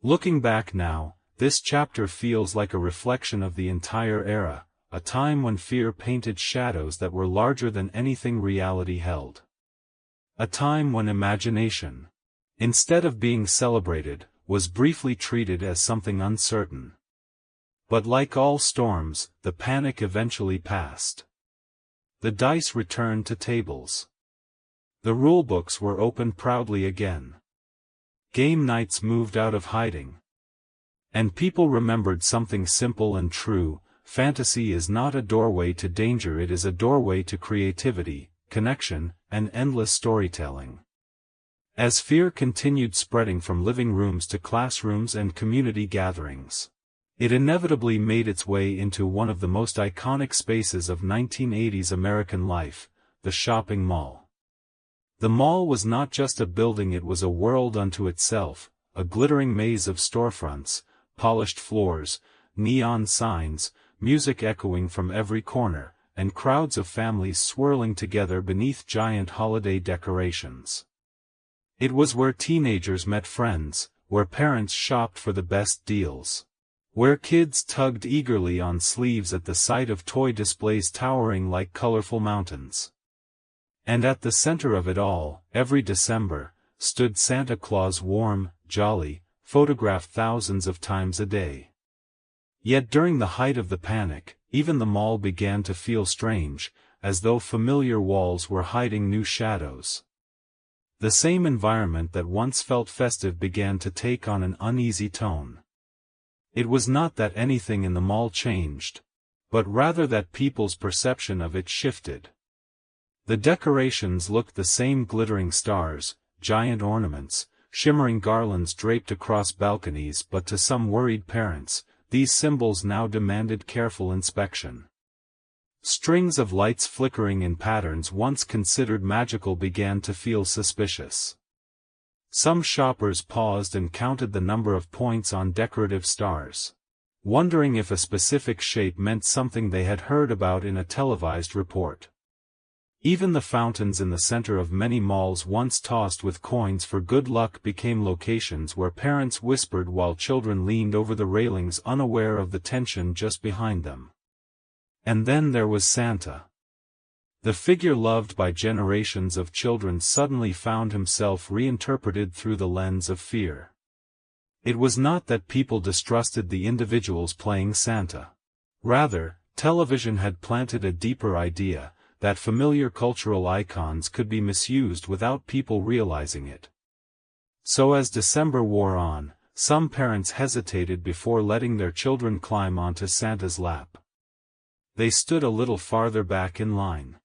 Looking back now, this chapter feels like a reflection of the entire era, a time when fear painted shadows that were larger than anything reality held. A time when imagination, instead of being celebrated, was briefly treated as something uncertain. But like all storms, the panic eventually passed. The dice returned to tables. The rulebooks were opened proudly again. Game nights moved out of hiding. And people remembered something simple and true: fantasy is not a doorway to danger, it is a doorway to creativity, connection, and endless storytelling. As fear continued spreading from living rooms to classrooms and community gatherings, it inevitably made its way into one of the most iconic spaces of 1980s American life, the shopping mall. The mall was not just a building, it was a world unto itself, a glittering maze of storefronts, polished floors, neon signs, music echoing from every corner, and crowds of families swirling together beneath giant holiday decorations. It was where teenagers met friends, where parents shopped for the best deals, where kids tugged eagerly on sleeves at the sight of toy displays towering like colorful mountains. And at the center of it all, every December, stood Santa Claus, warm, jolly, photographed thousands of times a day. Yet during the height of the panic, even the mall began to feel strange, as though familiar walls were hiding new shadows. The same environment that once felt festive began to take on an uneasy tone. It was not that anything in the mall changed, but rather that people's perception of it shifted. The decorations looked the same: glittering stars, giant ornaments, shimmering garlands draped across balconies, but to some worried parents, these symbols now demanded careful inspection. Strings of lights flickering in patterns once considered magical began to feel suspicious. Some shoppers paused and counted the number of points on decorative stars, wondering if a specific shape meant something they had heard about in a televised report. Even the fountains in the center of many malls, once tossed with coins for good luck, became locations where parents whispered while children leaned over the railings, unaware of the tension just behind them. And then there was Santa. The figure loved by generations of children suddenly found himself reinterpreted through the lens of fear. It was not that people distrusted the individuals playing Santa. Rather, television had planted a deeper idea, that familiar cultural icons could be misused without people realizing it. So as December wore on, some parents hesitated before letting their children climb onto Santa's lap. They stood a little farther back in line.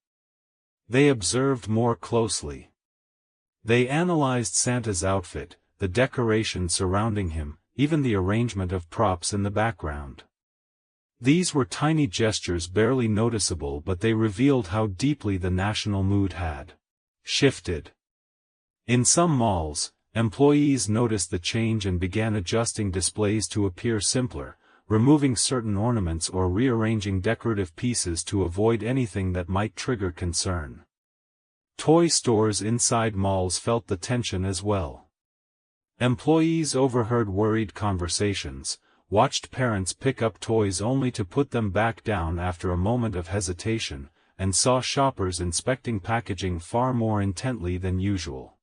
They observed more closely. They analyzed Santa's outfit, the decoration surrounding him, even the arrangement of props in the background. These were tiny gestures, barely noticeable, but they revealed how deeply the national mood had shifted. In some malls, employees noticed the change and began adjusting displays to appear simpler, removing certain ornaments or rearranging decorative pieces to avoid anything that might trigger concern. Toy stores inside malls felt the tension as well. Employees overheard worried conversations, watched parents pick up toys only to put them back down after a moment of hesitation, and saw shoppers inspecting packaging far more intently than usual.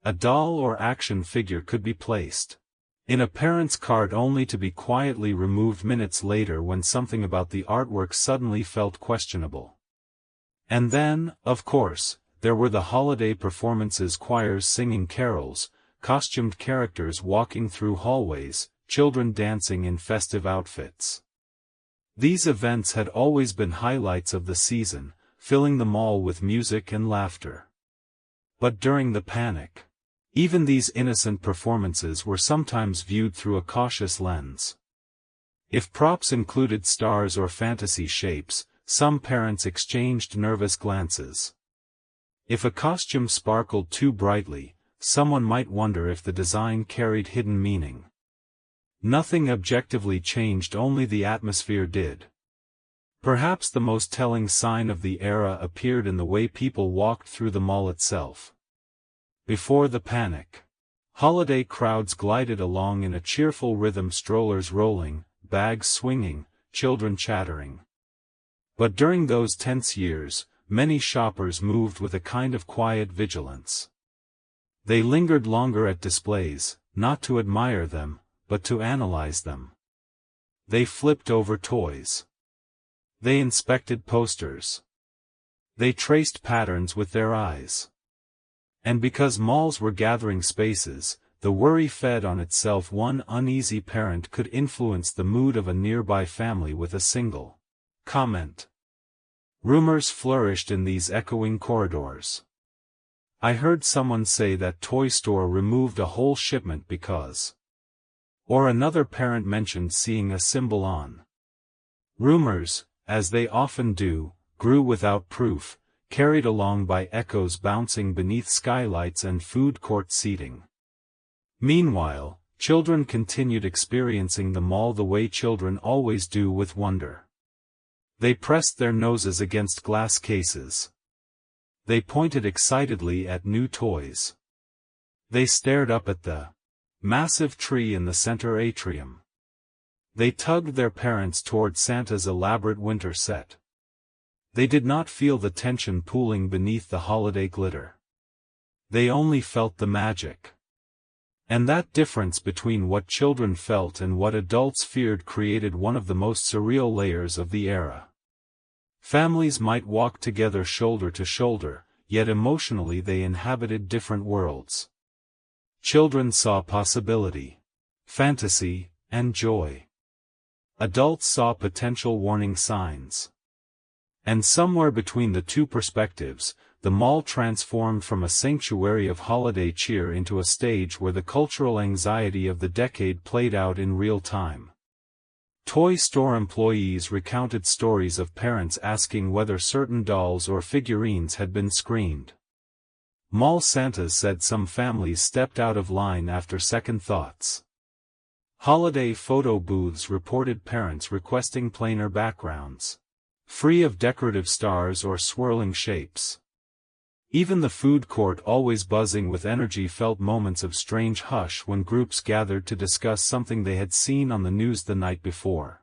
A doll or action figure could be placed in a parent's cart only to be quietly removed minutes later when something about the artwork suddenly felt questionable. And then, of course, there were the holiday performances: choirs singing carols, costumed characters walking through hallways, children dancing in festive outfits. These events had always been highlights of the season, filling the mall with music and laughter. But during the panic, even these innocent performances were sometimes viewed through a cautious lens. If props included stars or fantasy shapes, some parents exchanged nervous glances. If a costume sparkled too brightly, someone might wonder if the design carried hidden meaning. Nothing objectively changed, only the atmosphere did. Perhaps the most telling sign of the era appeared in the way people walked through the mall itself. Before the panic, holiday crowds glided along in a cheerful rhythm, strollers rolling, bags swinging, children chattering. But during those tense years, many shoppers moved with a kind of quiet vigilance. They lingered longer at displays, not to admire them, but to analyze them. They flipped over toys. They inspected posters. They traced patterns with their eyes. And because malls were gathering spaces, the worry fed on itself. One uneasy parent could influence the mood of a nearby family with a single comment. Rumors flourished in these echoing corridors. I heard someone say that toy store removed a whole shipment because. Or another parent mentioned seeing a symbol on. Rumors, as they often do, grew without proof, carried along by echoes bouncing beneath skylights and food court seating. Meanwhile, children continued experiencing the mall the way children always do, with wonder. They pressed their noses against glass cases. They pointed excitedly at new toys. They stared up at the massive tree in the center atrium. They tugged their parents toward Santa's elaborate winter set. They did not feel the tension pooling beneath the holiday glitter. They only felt the magic. And that difference between what children felt and what adults feared created one of the most surreal layers of the era. Families might walk together shoulder to shoulder, yet emotionally they inhabited different worlds. Children saw possibility, fantasy, and joy. Adults saw potential warning signs. And somewhere between the two perspectives, the mall transformed from a sanctuary of holiday cheer into a stage where the cultural anxiety of the decade played out in real time. Toy store employees recounted stories of parents asking whether certain dolls or figurines had been screened. Mall Santas said some families stepped out of line after second thoughts. Holiday photo booths reported parents requesting plainer backgrounds, free of decorative stars or swirling shapes. Even the food court, always buzzing with energy, felt moments of strange hush when groups gathered to discuss something they had seen on the news the night before.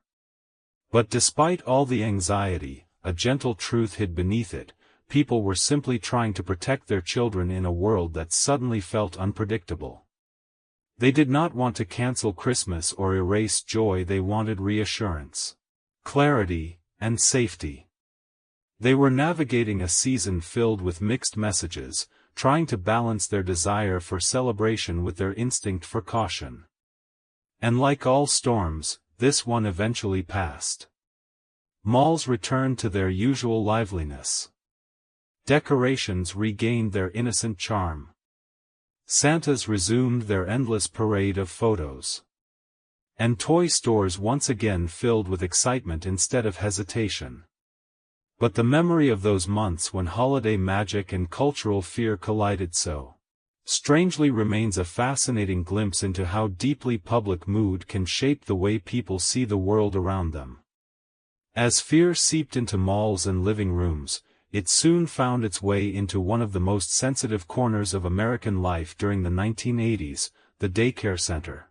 But despite all the anxiety, a gentle truth hid beneath it: people were simply trying to protect their children in a world that suddenly felt unpredictable. They did not want to cancel Christmas or erase joy. They wanted reassurance, clarity, and safety. They were navigating a season filled with mixed messages, trying to balance their desire for celebration with their instinct for caution. And like all storms, this one eventually passed. Malls returned to their usual liveliness. Decorations regained their innocent charm. Santas resumed their endless parade of photos. And toy stores once again filled with excitement instead of hesitation. But the memory of those months when holiday magic and cultural fear collided so strangely remains a fascinating glimpse into how deeply public mood can shape the way people see the world around them. As fear seeped into malls and living rooms, it soon found its way into one of the most sensitive corners of American life during the 1980s, the daycare center.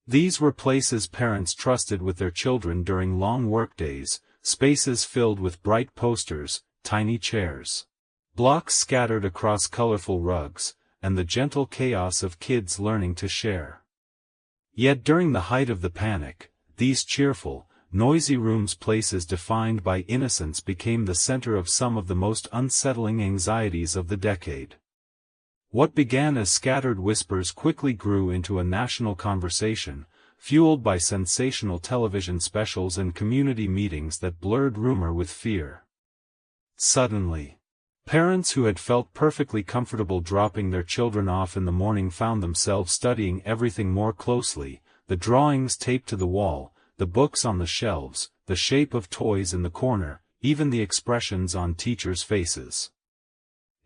These were places parents trusted with their children during long workdays, spaces filled with bright posters, tiny chairs, blocks scattered across colorful rugs, and the gentle chaos of kids learning to share. Yet during the height of the panic, these cheerful, noisy rooms, places defined by innocence, became the center of some of the most unsettling anxieties of the decade. What began as scattered whispers quickly grew into a national conversation, fueled by sensational television specials and community meetings that blurred rumor with fear. Suddenly, parents who had felt perfectly comfortable dropping their children off in the morning found themselves studying everything more closely: the drawings taped to the wall, the books on the shelves, the shape of toys in the corner, even the expressions on teachers' faces.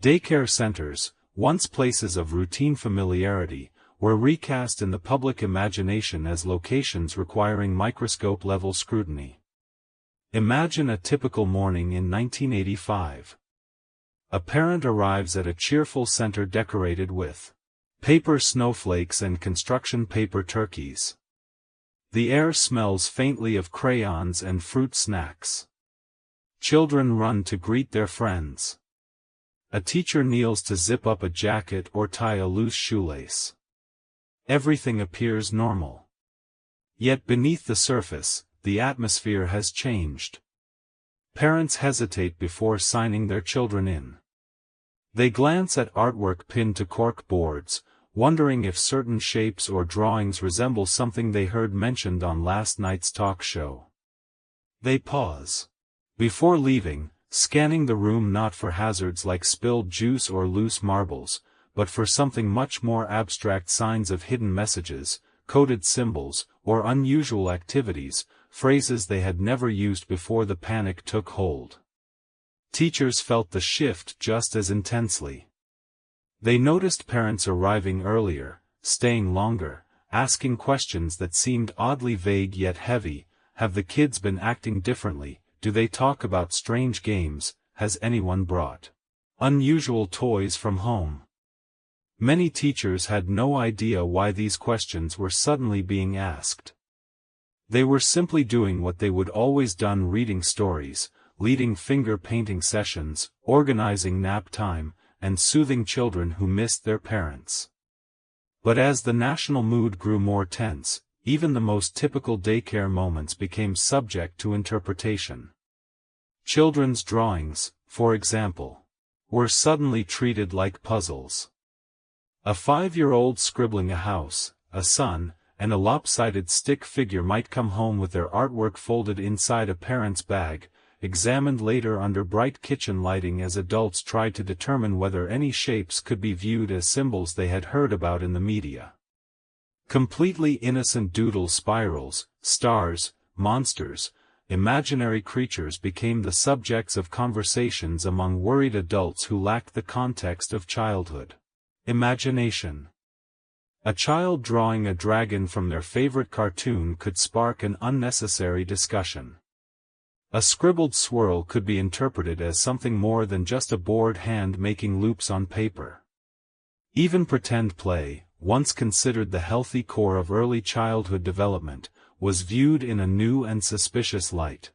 Daycare centers, once places of routine familiarity, were recast in the public imagination as locations requiring microscope-level scrutiny. Imagine a typical morning in 1985. A parent arrives at a cheerful center decorated with paper snowflakes and construction paper turkeys. The air smells faintly of crayons and fruit snacks. Children run to greet their friends. A teacher kneels to zip up a jacket or tie a loose shoelace. Everything appears normal. Yet beneath the surface, the atmosphere has changed. Parents hesitate before signing their children in. They glance at artwork pinned to cork boards, wondering if certain shapes or drawings resemble something they heard mentioned on last night's talk show. They pause before leaving, scanning the room not for hazards like spilled juice or loose marbles, but for something much more abstract: signs of hidden messages, coded symbols, or unusual activities, phrases they had never used before the panic took hold. Teachers felt the shift just as intensely. They noticed parents arriving earlier, staying longer, asking questions that seemed oddly vague yet heavy. Have the kids been acting differently? Do they talk about strange games? Has anyone brought unusual toys from home? Many teachers had no idea why these questions were suddenly being asked. They were simply doing what they would always done: reading stories, leading finger-painting sessions, organizing nap time, and soothing children who missed their parents. But as the national mood grew more tense, even the most typical daycare moments became subject to interpretation. Children's drawings, for example, were suddenly treated like puzzles. A 5-year-old scribbling a house, a sun, and a lopsided stick figure might come home with their artwork folded inside a parent's bag, examined later under bright kitchen lighting as adults tried to determine whether any shapes could be viewed as symbols they had heard about in the media. Completely innocent doodle spirals, stars, monsters, imaginary creatures became the subjects of conversations among worried adults who lacked the context of childhood imagination. A child drawing a dragon from their favorite cartoon could spark an unnecessary discussion. A scribbled swirl could be interpreted as something more than just a bored hand making loops on paper. Even pretend play, once considered the healthy core of early childhood development, was viewed in a new and suspicious light.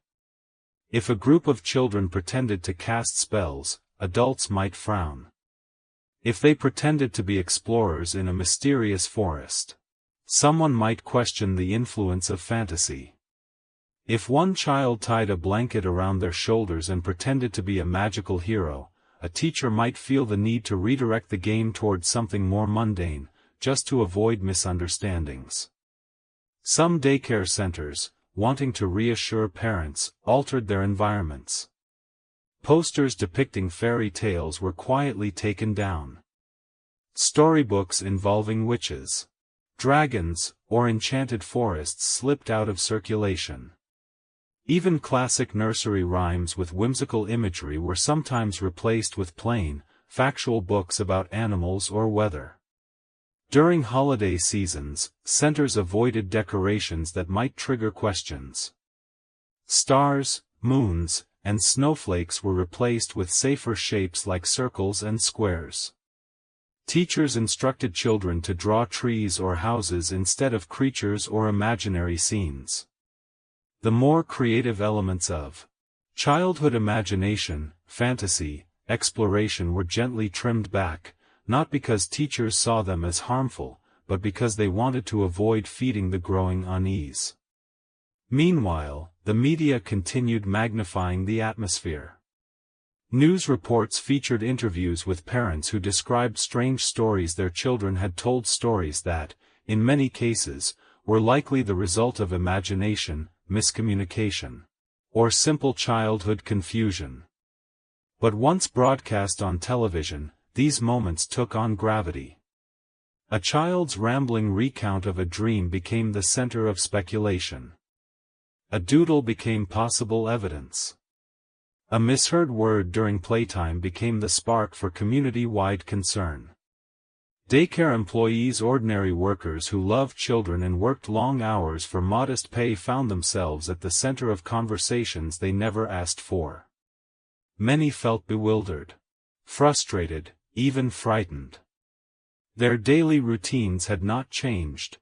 If a group of children pretended to cast spells, adults might frown. If they pretended to be explorers in a mysterious forest, someone might question the influence of fantasy. If one child tied a blanket around their shoulders and pretended to be a magical hero, a teacher might feel the need to redirect the game towards something more mundane, just to avoid misunderstandings. Some daycare centers, wanting to reassure parents, altered their environments. Posters depicting fairy tales were quietly taken down. Storybooks involving witches, dragons, or enchanted forests slipped out of circulation. Even classic nursery rhymes with whimsical imagery were sometimes replaced with plain, factual books about animals or weather. During holiday seasons, centers avoided decorations that might trigger questions. Stars, moons, and snowflakes were replaced with safer shapes like circles and squares. Teachers instructed children to draw trees or houses instead of creatures or imaginary scenes. The more creative elements of childhood imagination, fantasy, exploration were gently trimmed back, not because teachers saw them as harmful, but because they wanted to avoid feeding the growing unease. Meanwhile, the media continued magnifying the atmosphere. News reports featured interviews with parents who described strange stories their children had told, stories that, in many cases, were likely the result of imagination, miscommunication, or simple childhood confusion. But once broadcast on television, these moments took on gravity. A child's rambling recount of a dream became the center of speculation. A doodle became possible evidence. A misheard word during playtime became the spark for community-wide concern. Daycare employees, ordinary workers who loved children and worked long hours for modest pay, found themselves at the center of conversations they never asked for. Many felt bewildered, frustrated, even frightened. Their daily routines had not changed.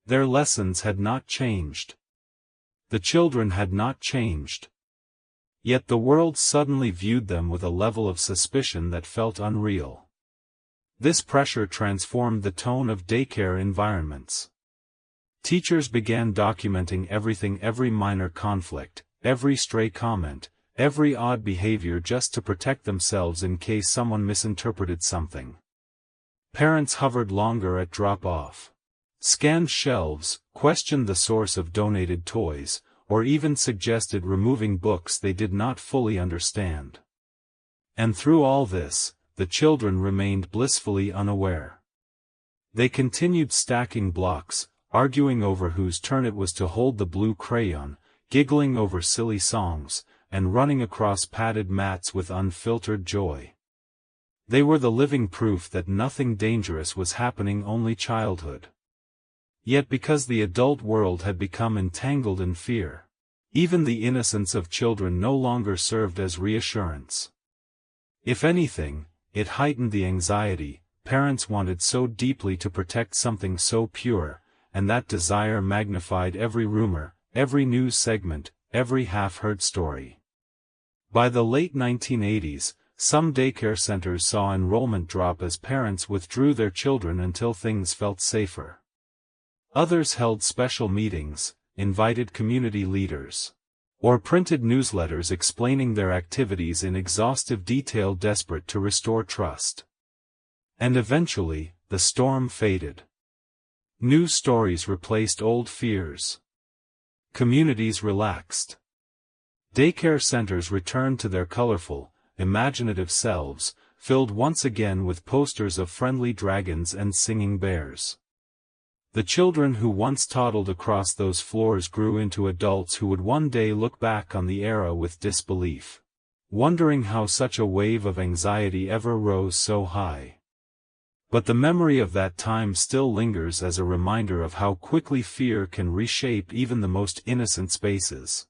Their lessons had not changed. The children had not changed. Yet the world suddenly viewed them with a level of suspicion that felt unreal. This pressure transformed the tone of daycare environments. Teachers began documenting everything, every minor conflict, every stray comment, every odd behavior, just to protect themselves in case someone misinterpreted something. Parents hovered longer at drop-off, scanned shelves, questioned the source of donated toys, or even suggested removing books they did not fully understand. And through all this, the children remained blissfully unaware. They continued stacking blocks, arguing over whose turn it was to hold the blue crayon, giggling over silly songs, and running across padded mats with unfiltered joy. They were the living proof that nothing dangerous was happening, only childhood. Yet because the adult world had become entangled in fear, even the innocence of children no longer served as reassurance. If anything, it heightened the anxiety, parents wanted so deeply to protect something so pure, and that desire magnified every rumor, every news segment, every half-heard story. By the late 1980s, some daycare centers saw enrollment drop as parents withdrew their children until things felt safer. Others held special meetings, invited community leaders, or printed newsletters explaining their activities in exhaustive detail, desperate to restore trust. And eventually, the storm faded. New stories replaced old fears. Communities relaxed. Daycare centers returned to their colorful, imaginative selves, filled once again with posters of friendly dragons and singing bears. The children who once toddled across those floors grew into adults who would one day look back on the era with disbelief, wondering how such a wave of anxiety ever rose so high. But the memory of that time still lingers as a reminder of how quickly fear can reshape even the most innocent spaces.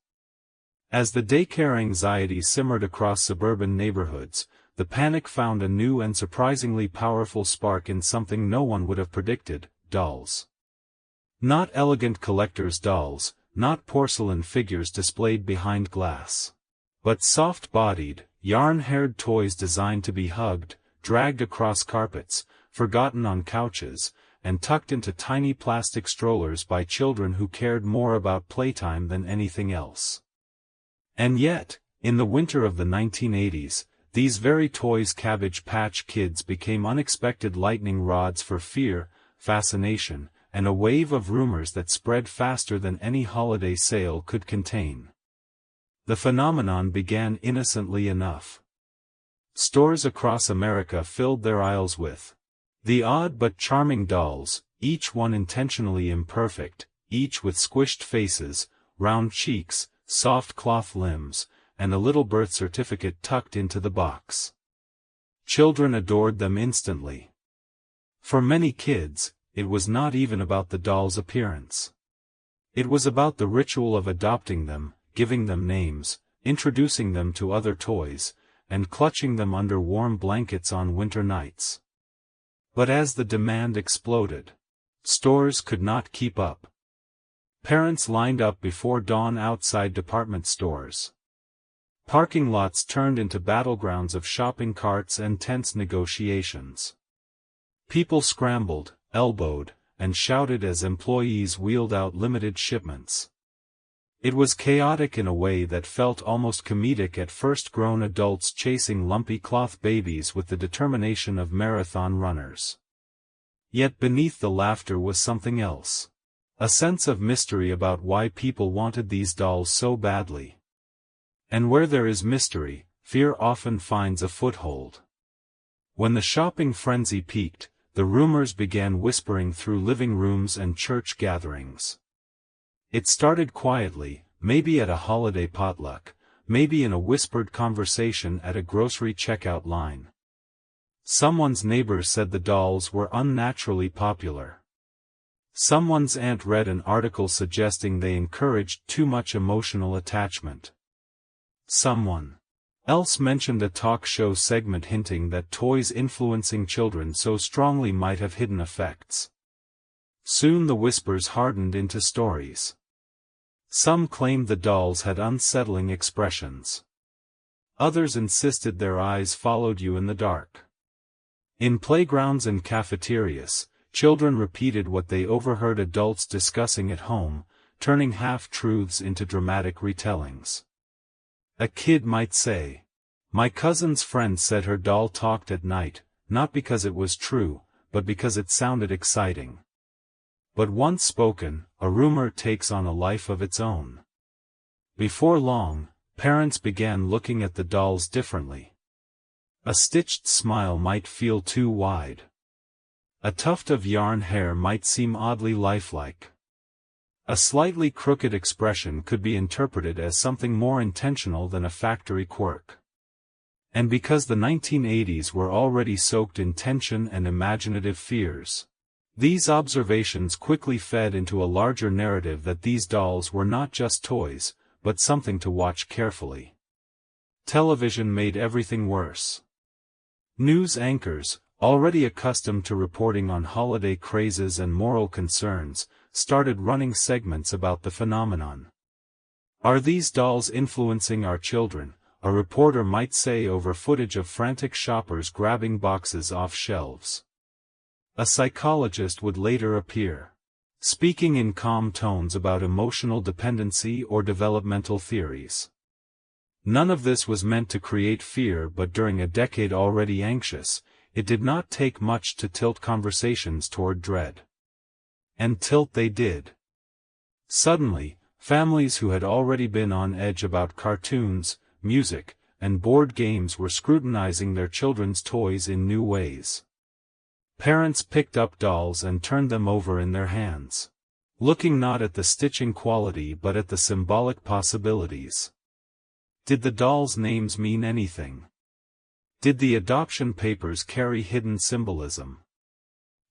As the daycare anxiety simmered across suburban neighborhoods, the panic found a new and surprisingly powerful spark in something no one would have predicted: dolls. Not elegant collector's dolls, not porcelain figures displayed behind glass, but soft-bodied, yarn-haired toys designed to be hugged, dragged across carpets, forgotten on couches, and tucked into tiny plastic strollers by children who cared more about playtime than anything else. And yet, in the winter of the 1980s, these very toys, Cabbage Patch Kids, became unexpected lightning rods for fear, fascination, and a wave of rumors that spread faster than any holiday sale could contain. The phenomenon began innocently enough. Stores across America filled their aisles with the odd but charming dolls, each one intentionally imperfect, each with squished faces, round cheeks, soft cloth limbs, and a little birth certificate tucked into the box. Children adored them instantly. For many kids, it was not even about the doll's appearance. It was about the ritual of adopting them, giving them names, introducing them to other toys, and clutching them under warm blankets on winter nights. But as the demand exploded, stores could not keep up. Parents lined up before dawn outside department stores. Parking lots turned into battlegrounds of shopping carts and tense negotiations. People scrambled, elbowed, and shouted as employees wheeled out limited shipments. It was chaotic in a way that felt almost comedic at first, grown adults chasing lumpy cloth babies with the determination of marathon runners. Yet beneath the laughter was something else. A sense of mystery about why people wanted these dolls so badly. And where there is mystery, fear often finds a foothold. When the shopping frenzy peaked, the rumors began whispering through living rooms and church gatherings. It started quietly, maybe at a holiday potluck, maybe in a whispered conversation at a grocery checkout line. Someone's neighbor said the dolls were unnaturally popular. Someone's aunt read an article suggesting they encouraged too much emotional attachment. Someone else mentioned a talk show segment hinting that toys influencing children so strongly might have hidden effects. Soon the whispers hardened into stories. Some claimed the dolls had unsettling expressions. Others insisted their eyes followed you in the dark. In playgrounds and cafeterias, children repeated what they overheard adults discussing at home, turning half-truths into dramatic retellings. A kid might say, "My cousin's friend said her doll talked at night," not because it was true, but because it sounded exciting. But once spoken, a rumor takes on a life of its own. Before long, parents began looking at the dolls differently. A stitched smile might feel too wide. A tuft of yarn hair might seem oddly lifelike. A slightly crooked expression could be interpreted as something more intentional than a factory quirk. And because the 1980s were already soaked in tension and imaginative fears, these observations quickly fed into a larger narrative that these dolls were not just toys, but something to watch carefully. Television made everything worse. News anchors, already accustomed to reporting on holiday crazes and moral concerns, started running segments about the phenomenon. "Are these dolls influencing our children?" a reporter might say over footage of frantic shoppers grabbing boxes off shelves. A psychologist would later appear, speaking in calm tones about emotional dependency or developmental theories. None of this was meant to create fear, but during a decade already anxious, it did not take much to tilt conversations toward dread. And tilt they did. Suddenly, families who had already been on edge about cartoons, music, and board games were scrutinizing their children's toys in new ways. Parents picked up dolls and turned them over in their hands, looking not at the stitching quality but at the symbolic possibilities. Did the dolls' names mean anything? Did the adoption papers carry hidden symbolism?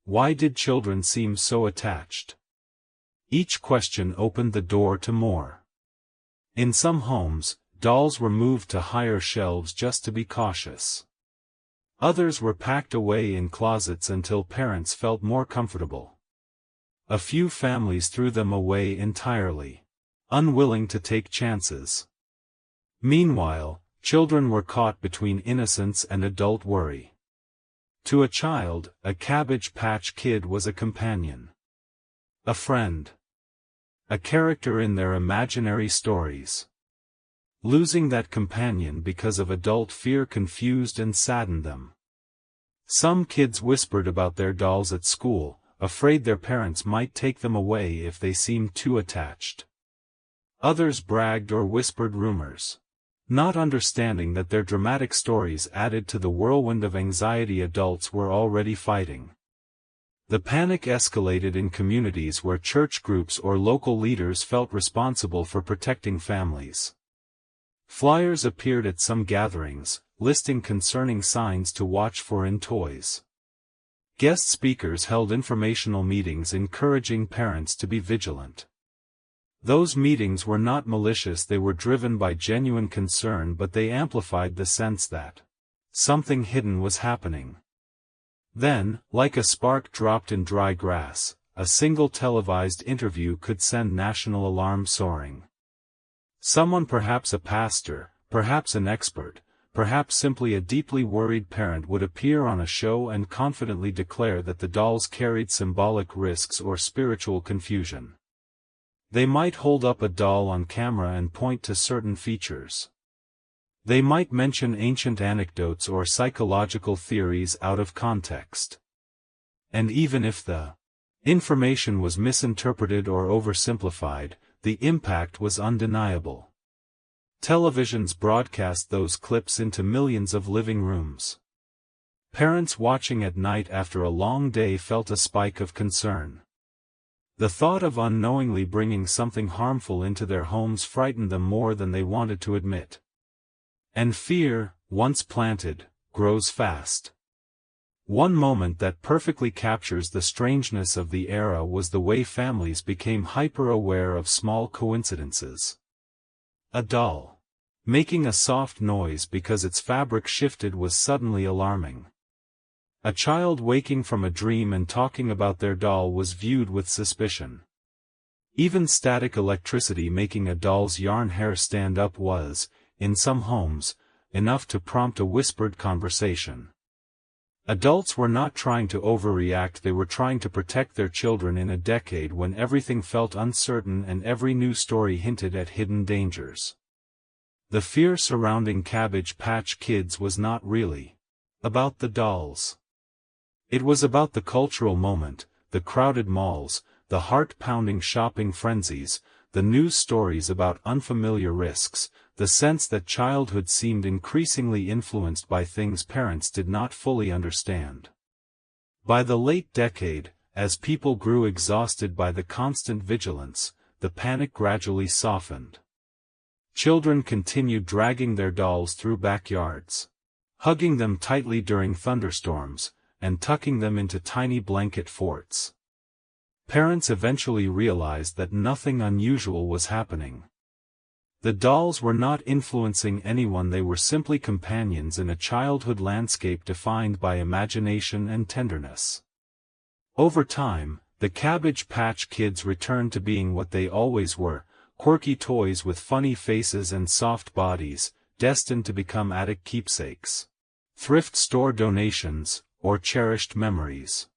Why did children seem so attached? Each question opened the door to more. In some homes, dolls were moved to higher shelves just to be cautious. Others were packed away in closets until parents felt more comfortable. A few families threw them away entirely, unwilling to take chances. Meanwhile, children were caught between innocence and adult worry. To a child, a Cabbage Patch Kid was a companion, a friend, a character in their imaginary stories. Losing that companion because of adult fear confused and saddened them. Some kids whispered about their dolls at school, afraid their parents might take them away if they seemed too attached. Others bragged or whispered rumors, not understanding that their dramatic stories added to the whirlwind of anxiety adults were already fighting. The panic escalated in communities where church groups or local leaders felt responsible for protecting families. Flyers appeared at some gatherings, listing concerning signs to watch for in toys. Guest speakers held informational meetings encouraging parents to be vigilant. Those meetings were not malicious, they were driven by genuine concern, but they amplified the sense that something hidden was happening. Then, like a spark dropped in dry grass, a single televised interview could send national alarm soaring. Someone, perhaps a pastor, perhaps an expert, perhaps simply a deeply worried parent, would appear on a show and confidently declare that the dolls carried symbolic risks or spiritual confusion. They might hold up a doll on camera and point to certain features. They might mention ancient anecdotes or psychological theories out of context. And even if the information was misinterpreted or oversimplified, the impact was undeniable. Televisions broadcast those clips into millions of living rooms. Parents watching at night after a long day felt a spike of concern. The thought of unknowingly bringing something harmful into their homes frightened them more than they wanted to admit. And fear, once planted, grows fast. One moment that perfectly captures the strangeness of the era was the way families became hyper-aware of small coincidences. A doll making a soft noise because its fabric shifted was suddenly alarming. A child waking from a dream and talking about their doll was viewed with suspicion. Even static electricity making a doll's yarn hair stand up was, in some homes, enough to prompt a whispered conversation. Adults were not trying to overreact, they were trying to protect their children in a decade when everything felt uncertain and every new story hinted at hidden dangers. The fear surrounding Cabbage Patch Kids was not really about the dolls. It was about the cultural moment, the crowded malls, the heart-pounding shopping frenzies, the news stories about unfamiliar risks, the sense that childhood seemed increasingly influenced by things parents did not fully understand. By the late decade, as people grew exhausted by the constant vigilance, the panic gradually softened. Children continued dragging their dolls through backyards, hugging them tightly during thunderstorms, and tucking them into tiny blanket forts. Parents eventually realized that nothing unusual was happening. The dolls were not influencing anyone, they were simply companions in a childhood landscape defined by imagination and tenderness. Over time, the Cabbage Patch Kids returned to being what they always were, quirky toys with funny faces and soft bodies, destined to become attic keepsakes, thrift store donations, or cherished memories.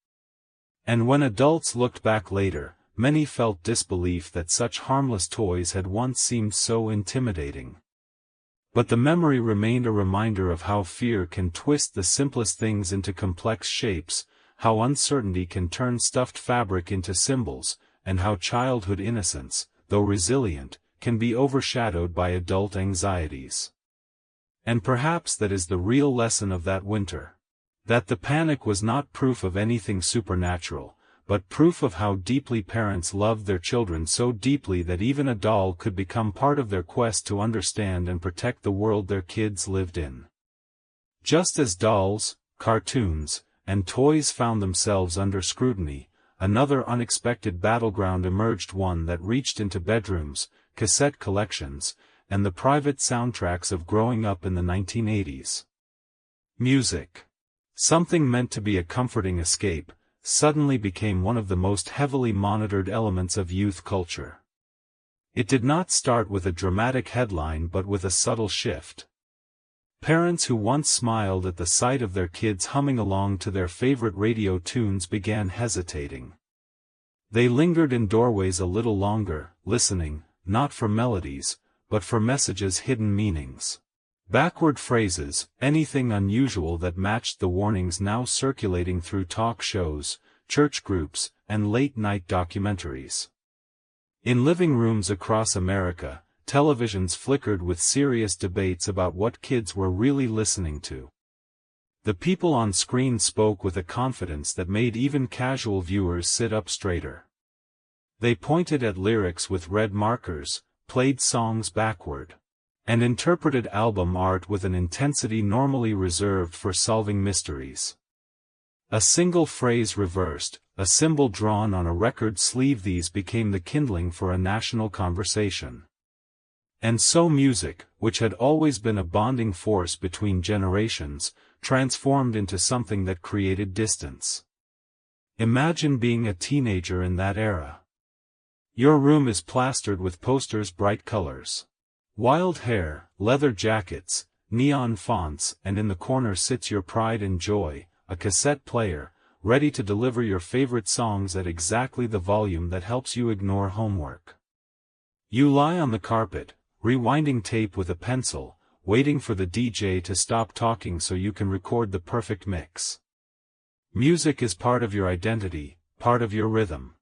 And when adults looked back later, many felt disbelief that such harmless toys had once seemed so intimidating. But the memory remained a reminder of how fear can twist the simplest things into complex shapes, how uncertainty can turn stuffed fabric into symbols, and how childhood innocence, though resilient, can be overshadowed by adult anxieties. And perhaps that is the real lesson of that winter. That the panic was not proof of anything supernatural, but proof of how deeply parents loved their children, so deeply that even a doll could become part of their quest to understand and protect the world their kids lived in. Just as dolls, cartoons, and toys found themselves under scrutiny, another unexpected battleground emerged, one that reached into bedrooms, cassette collections, and the private soundtracks of growing up in the 1980s. Music. Something meant to be a comforting escape, suddenly became one of the most heavily monitored elements of youth culture. It did not start with a dramatic headline but with a subtle shift. Parents who once smiled at the sight of their kids humming along to their favorite radio tunes began hesitating. They lingered in doorways a little longer, listening, not for melodies, but for messages' hidden meanings. Backward phrases, anything unusual that matched the warnings now circulating through talk shows, church groups, and late-night documentaries. In living rooms across America, televisions flickered with serious debates about what kids were really listening to. The people on screen spoke with a confidence that made even casual viewers sit up straighter. They pointed at lyrics with red markers, played songs backward, and interpreted album art with an intensity normally reserved for solving mysteries. A single phrase reversed, a symbol drawn on a record sleeve, these became the kindling for a national conversation. And so music, which had always been a bonding force between generations, transformed into something that created distance. Imagine being a teenager in that era. Your room is plastered with posters, bright colors, wild hair, leather jackets, neon fonts, and in the corner sits your pride and joy, a cassette player, ready to deliver your favorite songs at exactly the volume that helps you ignore homework. You lie on the carpet, rewinding tape with a pencil, waiting for the DJ to stop talking so you can record the perfect mix. Music is part of your identity, part of your rhythm.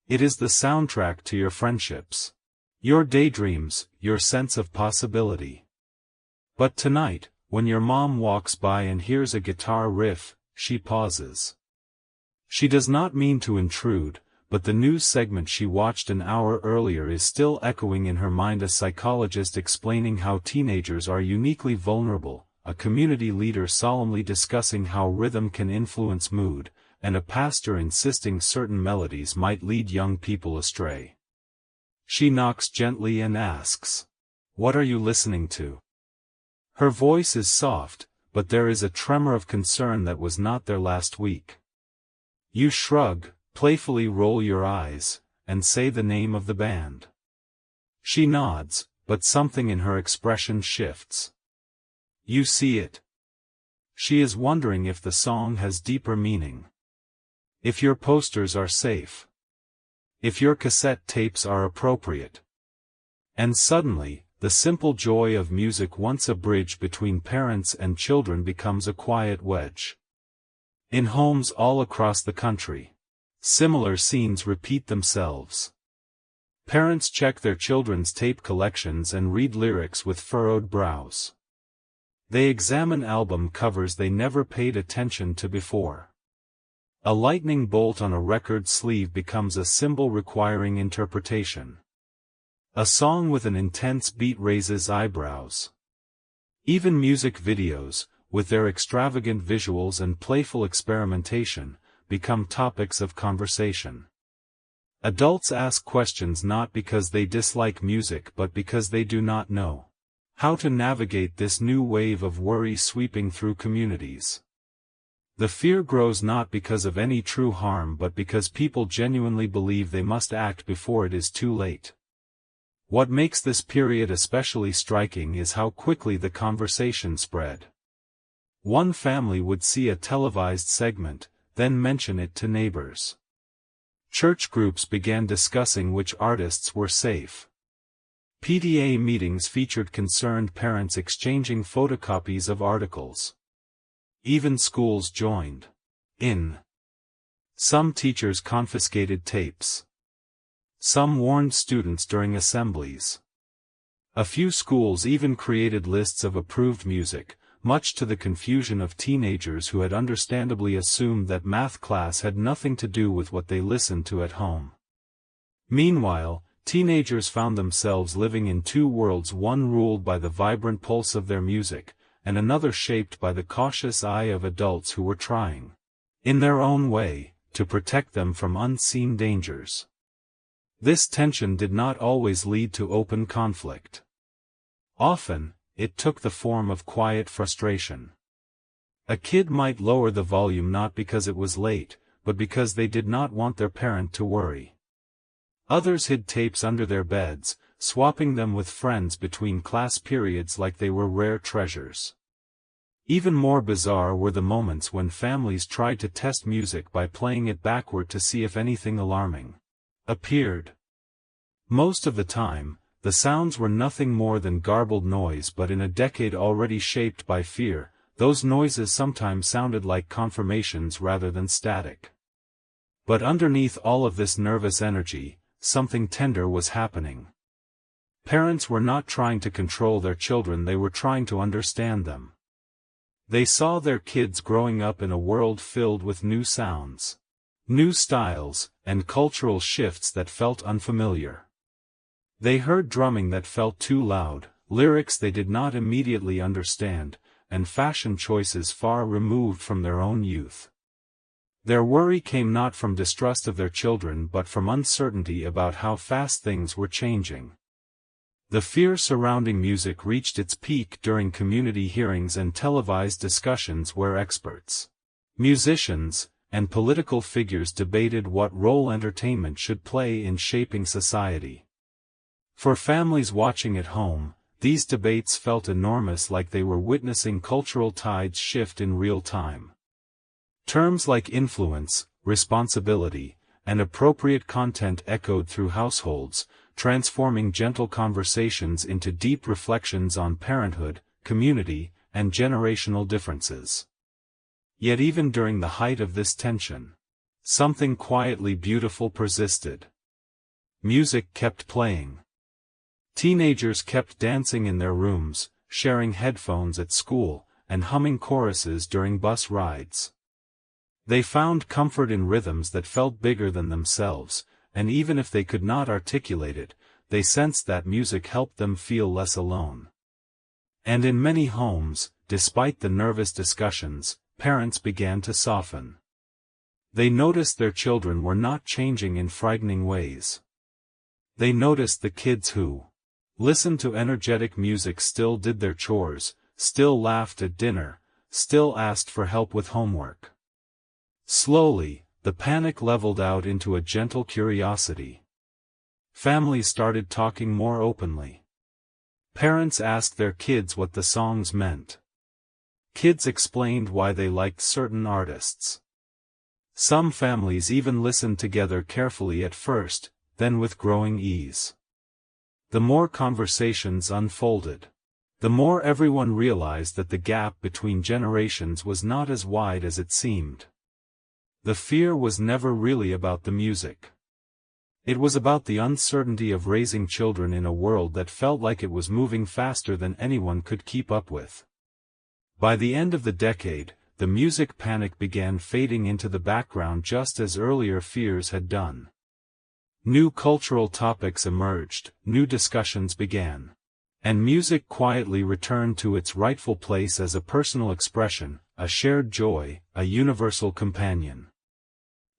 It is the soundtrack to your friendships, your daydreams, your sense of possibility. But tonight, when your mom walks by and hears a guitar riff, she pauses. She does not mean to intrude, but the news segment she watched an hour earlier is still echoing in her mind, a psychologist explaining how teenagers are uniquely vulnerable, a community leader solemnly discussing how rhythm can influence mood, and a pastor insisting certain melodies might lead young people astray. She knocks gently and asks, "What are you listening to?" Her voice is soft, but there is a tremor of concern that was not there last week. You shrug, playfully roll your eyes, and say the name of the band. She nods, but something in her expression shifts. You see it. She is wondering if the song has deeper meaning. If your posters are safe. If your cassette tapes are appropriate. And suddenly, the simple joy of music, once a bridge between parents and children, becomes a quiet wedge. In homes all across the country, similar scenes repeat themselves. Parents check their children's tape collections and read lyrics with furrowed brows. They examine album covers they never paid attention to before. A lightning bolt on a record sleeve becomes a symbol requiring interpretation. A song with an intense beat raises eyebrows. Even music videos, with their extravagant visuals and playful experimentation, become topics of conversation. Adults ask questions not because they dislike music but because they do not know how to navigate this new wave of worry sweeping through communities. The fear grows not because of any true harm but because people genuinely believe they must act before it is too late. What makes this period especially striking is how quickly the conversation spread. One family would see a televised segment, then mention it to neighbors. Church groups began discussing which artists were safe. PTA meetings featured concerned parents exchanging photocopies of articles. Even schools joined in. Some teachers confiscated tapes. Some warned students during assemblies. A few schools even created lists of approved music, much to the confusion of teenagers who had understandably assumed that math class had nothing to do with what they listened to at home. Meanwhile, teenagers found themselves living in two worlds, one ruled by the vibrant pulse of their music, and another shaped by the cautious eye of adults who were trying, in their own way, to protect them from unseen dangers. This tension did not always lead to open conflict. Often, it took the form of quiet frustration. A kid might lower the volume not because it was late, but because they did not want their parent to worry. Others hid tapes under their beds, swapping them with friends between class periods like they were rare treasures. Even more bizarre were the moments when families tried to test music by playing it backward to see if anything alarming appeared. Most of the time, the sounds were nothing more than garbled noise, but in a decade already shaped by fear, those noises sometimes sounded like confirmations rather than static. But underneath all of this nervous energy, something tender was happening. Parents were not trying to control their children, they were trying to understand them. They saw their kids growing up in a world filled with new sounds, new styles, and cultural shifts that felt unfamiliar. They heard drumming that felt too loud, lyrics they did not immediately understand, and fashion choices far removed from their own youth. Their worry came not from distrust of their children but from uncertainty about how fast things were changing. The fear surrounding music reached its peak during community hearings and televised discussions where experts, musicians, and political figures debated what role entertainment should play in shaping society. For families watching at home, these debates felt enormous, like they were witnessing cultural tides shift in real time. Terms like influence, responsibility, and appropriate content echoed through households, transforming gentle conversations into deep reflections on parenthood, community, and generational differences. Yet even during the height of this tension, something quietly beautiful persisted. Music kept playing. Teenagers kept dancing in their rooms, sharing headphones at school, and humming choruses during bus rides. They found comfort in rhythms that felt bigger than themselves, and even if they could not articulate it, they sensed that music helped them feel less alone. And in many homes, despite the nervous discussions, parents began to soften. They noticed their children were not changing in frightening ways. They noticed the kids who listened to energetic music still did their chores, still laughed at dinner, still asked for help with homework. Slowly, the panic leveled out into a gentle curiosity. Families started talking more openly. Parents asked their kids what the songs meant. Kids explained why they liked certain artists. Some families even listened together carefully at first, then with growing ease. The more conversations unfolded, the more everyone realized that the gap between generations was not as wide as it seemed. The fear was never really about the music. It was about the uncertainty of raising children in a world that felt like it was moving faster than anyone could keep up with. By the end of the decade, the music panic began fading into the background just as earlier fears had done. New cultural topics emerged, new discussions began. And music quietly returned to its rightful place as a personal expression, a shared joy, a universal companion.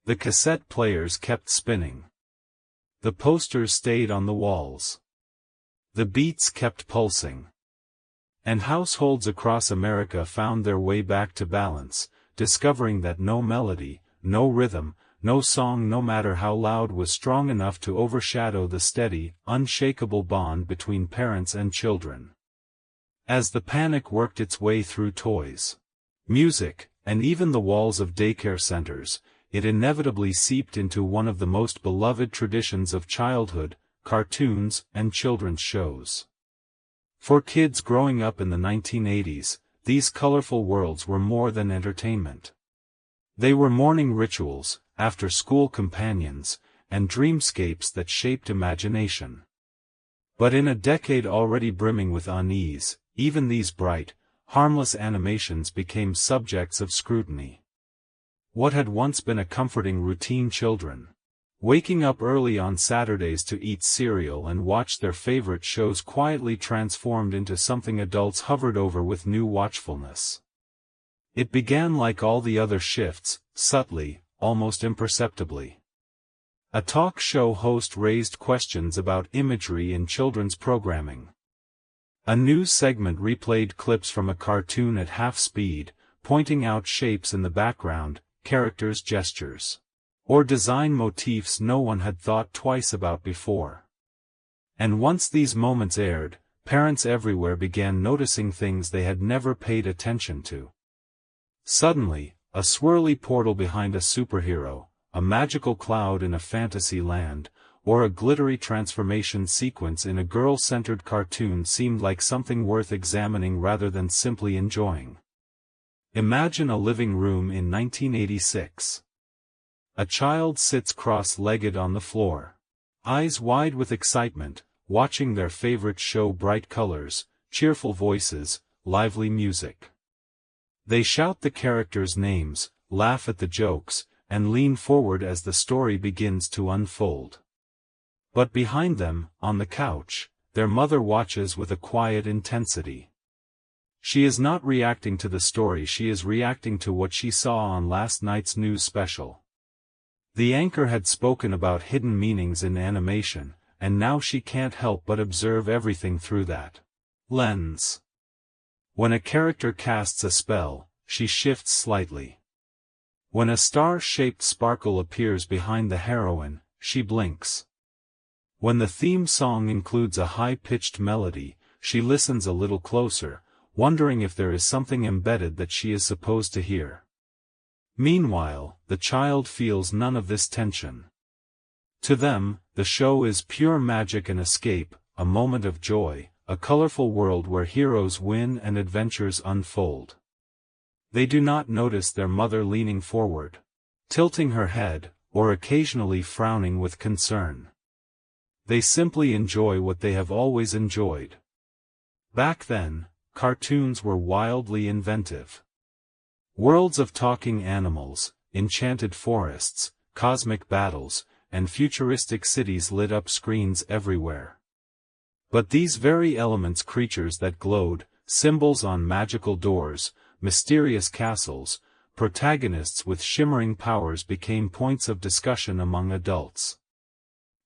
The cassette players kept spinning. The posters stayed on the walls. The beats kept pulsing. And households across America found their way back to balance, discovering that no melody, no rhythm, no song, no matter how loud, was strong enough to overshadow the steady, unshakable bond between parents and children. As the panic worked its way through toys, music, and even the walls of daycare centers, it inevitably seeped into one of the most beloved traditions of childhood: cartoons and children's shows. For kids growing up in the 1980s, these colorful worlds were more than entertainment. They were morning rituals, after-school companions, and dreamscapes that shaped imagination. But in a decade already brimming with unease, even these bright, harmless animations became subjects of scrutiny. What had once been a comforting routine: children waking up early on Saturdays to eat cereal and watch their favorite shows, quietly transformed into something adults hovered over with new watchfulness. It began like all the other shifts, subtly, almost imperceptibly. A talk show host raised questions about imagery in children's programming. A news segment replayed clips from a cartoon at half speed, pointing out shapes in the background, characters' gestures, or design motifs no one had thought twice about before. And once these moments aired, parents everywhere began noticing things they had never paid attention to. Suddenly, a swirly portal behind a superhero, a magical cloud in a fantasy land, or a glittery transformation sequence in a girl-centered cartoon seemed like something worth examining rather than simply enjoying. Imagine a living room in 1986. A child sits cross-legged on the floor, eyes wide with excitement, watching their favorite show: bright colors, cheerful voices, lively music. They shout the characters' names, laugh at the jokes, and lean forward as the story begins to unfold. But behind them, on the couch, their mother watches with a quiet intensity. She is not reacting to the story, she is reacting to what she saw on last night's news special. The anchor had spoken about hidden meanings in animation, and now she can't help but observe everything through that lens. When a character casts a spell, she shifts slightly. When a star-shaped sparkle appears behind the heroine, she blinks. When the theme song includes a high-pitched melody, she listens a little closer, wondering if there is something embedded that she is supposed to hear. Meanwhile, the child feels none of this tension. To them, the show is pure magic, an escape, a moment of joy, a colorful world where heroes win and adventures unfold. They do not notice their mother leaning forward, tilting her head, or occasionally frowning with concern. They simply enjoy what they have always enjoyed. Back then, cartoons were wildly inventive. Worlds of talking animals, enchanted forests, cosmic battles, and futuristic cities lit up screens everywhere. But these very elements, creatures that glowed, symbols on magical doors, mysterious castles, protagonists with shimmering powers, became points of discussion among adults.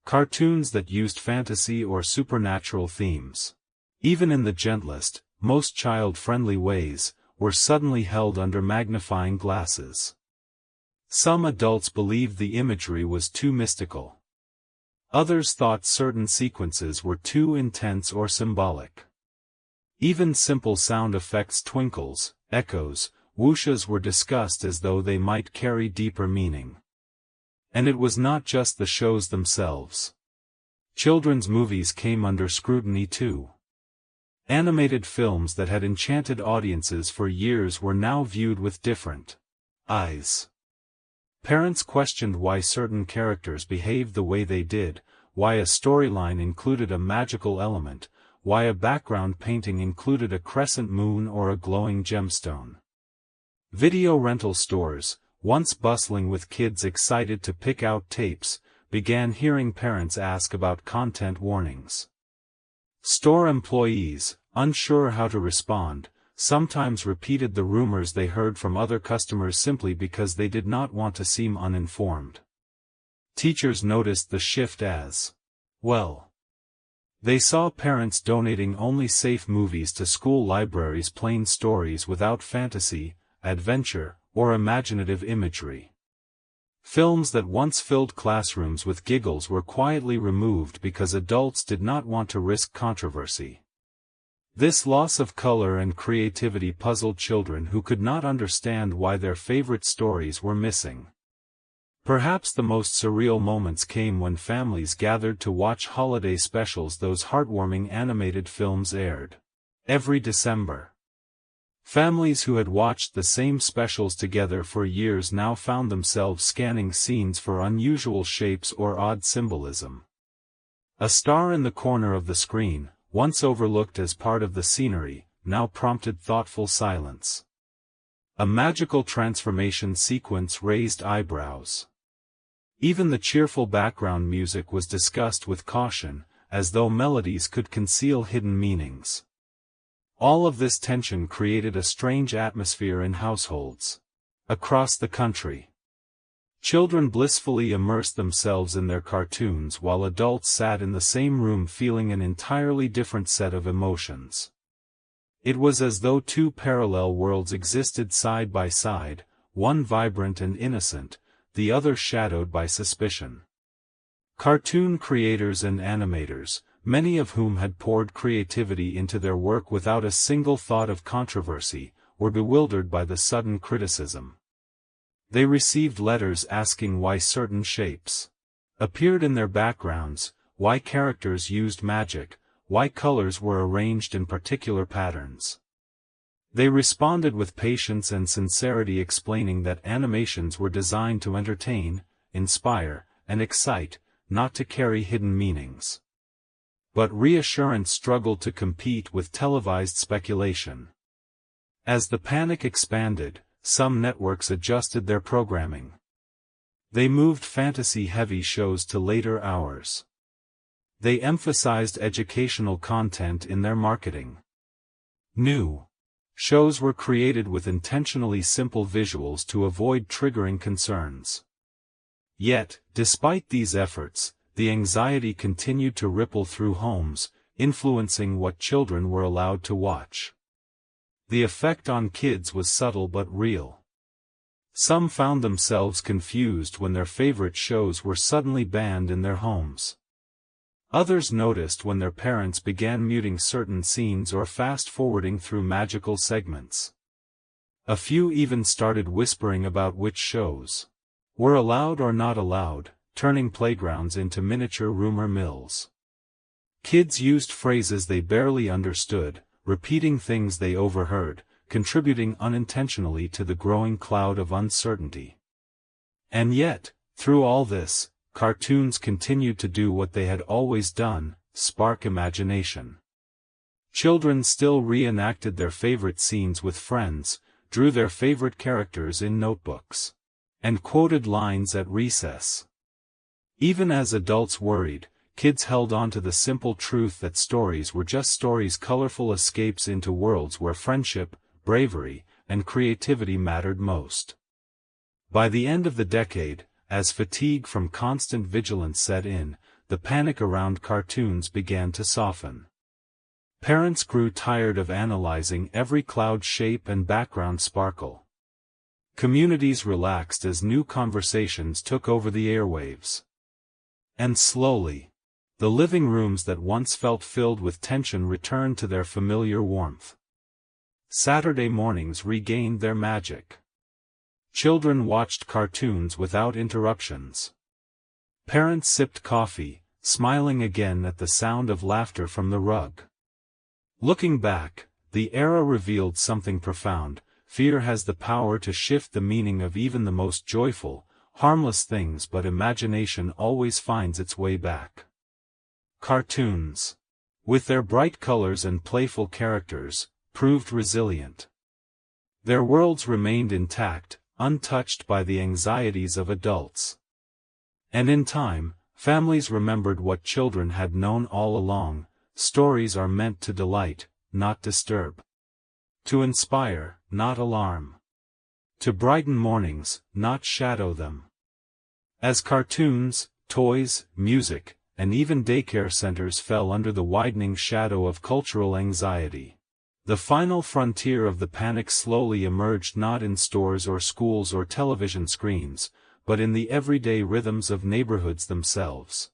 Cartoons that used fantasy or supernatural themes, even in the gentlest, most child-friendly ways, were suddenly held under magnifying glasses. Some adults believed the imagery was too mystical. Others thought certain sequences were too intense or symbolic. Even simple sound effects, twinkles, echoes, whooshes, were discussed as though they might carry deeper meaning. And it was not just the shows themselves. Children's movies came under scrutiny too. Animated films that had enchanted audiences for years were now viewed with different eyes. Parents questioned why certain characters behaved the way they did, why a storyline included a magical element, why a background painting included a crescent moon or a glowing gemstone. Video rental stores, once bustling with kids excited to pick out tapes, began hearing parents ask about content warnings. Store employees, unsure how to respond, sometimes repeated the rumors they heard from other customers simply because they did not want to seem uninformed. Teachers noticed the shift as well. They saw parents donating only safe movies to school libraries, plain stories without fantasy, adventure, or imaginative imagery. Films that once filled classrooms with giggles were quietly removed because adults did not want to risk controversy. This loss of color and creativity puzzled children who could not understand why their favorite stories were missing. Perhaps the most surreal moments came when families gathered to watch holiday specials. Those heartwarming animated films aired every December. Families who had watched the same specials together for years now found themselves scanning scenes for unusual shapes or odd symbolism. A star in the corner of the screen, once overlooked as part of the scenery, now prompted thoughtful silence. A magical transformation sequence raised eyebrows. Even the cheerful background music was discussed with caution, as though melodies could conceal hidden meanings. All of this tension created a strange atmosphere in households across the country. Children blissfully immersed themselves in their cartoons while adults sat in the same room feeling an entirely different set of emotions. It was as though two parallel worlds existed side by side, one vibrant and innocent, the other shadowed by suspicion. Cartoon creators and animators, many of whom had poured creativity into their work without a single thought of controversy, were bewildered by the sudden criticism. They received letters asking why certain shapes appeared in their backgrounds, why characters used magic, why colors were arranged in particular patterns. They responded with patience and sincerity, explaining that animations were designed to entertain, inspire, and excite, not to carry hidden meanings. But reassurance struggled to compete with televised speculation. As the panic expanded, some networks adjusted their programming. They moved fantasy-heavy shows to later hours. They emphasized educational content in their marketing. New shows were created with intentionally simple visuals to avoid triggering concerns. Yet, despite these efforts, the anxiety continued to ripple through homes, influencing what children were allowed to watch. The effect on kids was subtle but real. Some found themselves confused when their favorite shows were suddenly banned in their homes. Others noticed when their parents began muting certain scenes or fast-forwarding through magical segments. A few even started whispering about which shows were allowed or not allowed, turning playgrounds into miniature rumor mills. Kids used phrases they barely understood, repeating things they overheard, contributing unintentionally to the growing cloud of uncertainty. And yet, through all this, cartoons continued to do what they had always done: spark imagination. Children still reenacted their favorite scenes with friends, drew their favorite characters in notebooks, and quoted lines at recess. Even as adults worried, kids held on to the simple truth that stories were just stories, colorful escapes into worlds where friendship, bravery, and creativity mattered most. By the end of the decade, as fatigue from constant vigilance set in, the panic around cartoons began to soften. Parents grew tired of analyzing every cloud shape and background sparkle. Communities relaxed as new conversations took over the airwaves. And slowly, the living rooms that once felt filled with tension returned to their familiar warmth. Saturday mornings regained their magic. Children watched cartoons without interruptions. Parents sipped coffee, smiling again at the sound of laughter from the rug. Looking back, the era revealed something profound: fear has the power to shift the meaning of even the most joyful, harmless things, but imagination always finds its way back. Cartoons, with their bright colors and playful characters, proved resilient. Their worlds remained intact, untouched by the anxieties of adults. And in time, families remembered what children had known all along: stories are meant to delight, not disturb. To inspire, not alarm. To brighten mornings, not shadow them. As cartoons, toys, music, and even daycare centers fell under the widening shadow of cultural anxiety, the final frontier of the panic slowly emerged, not in stores or schools or television screens, but in the everyday rhythms of neighborhoods themselves.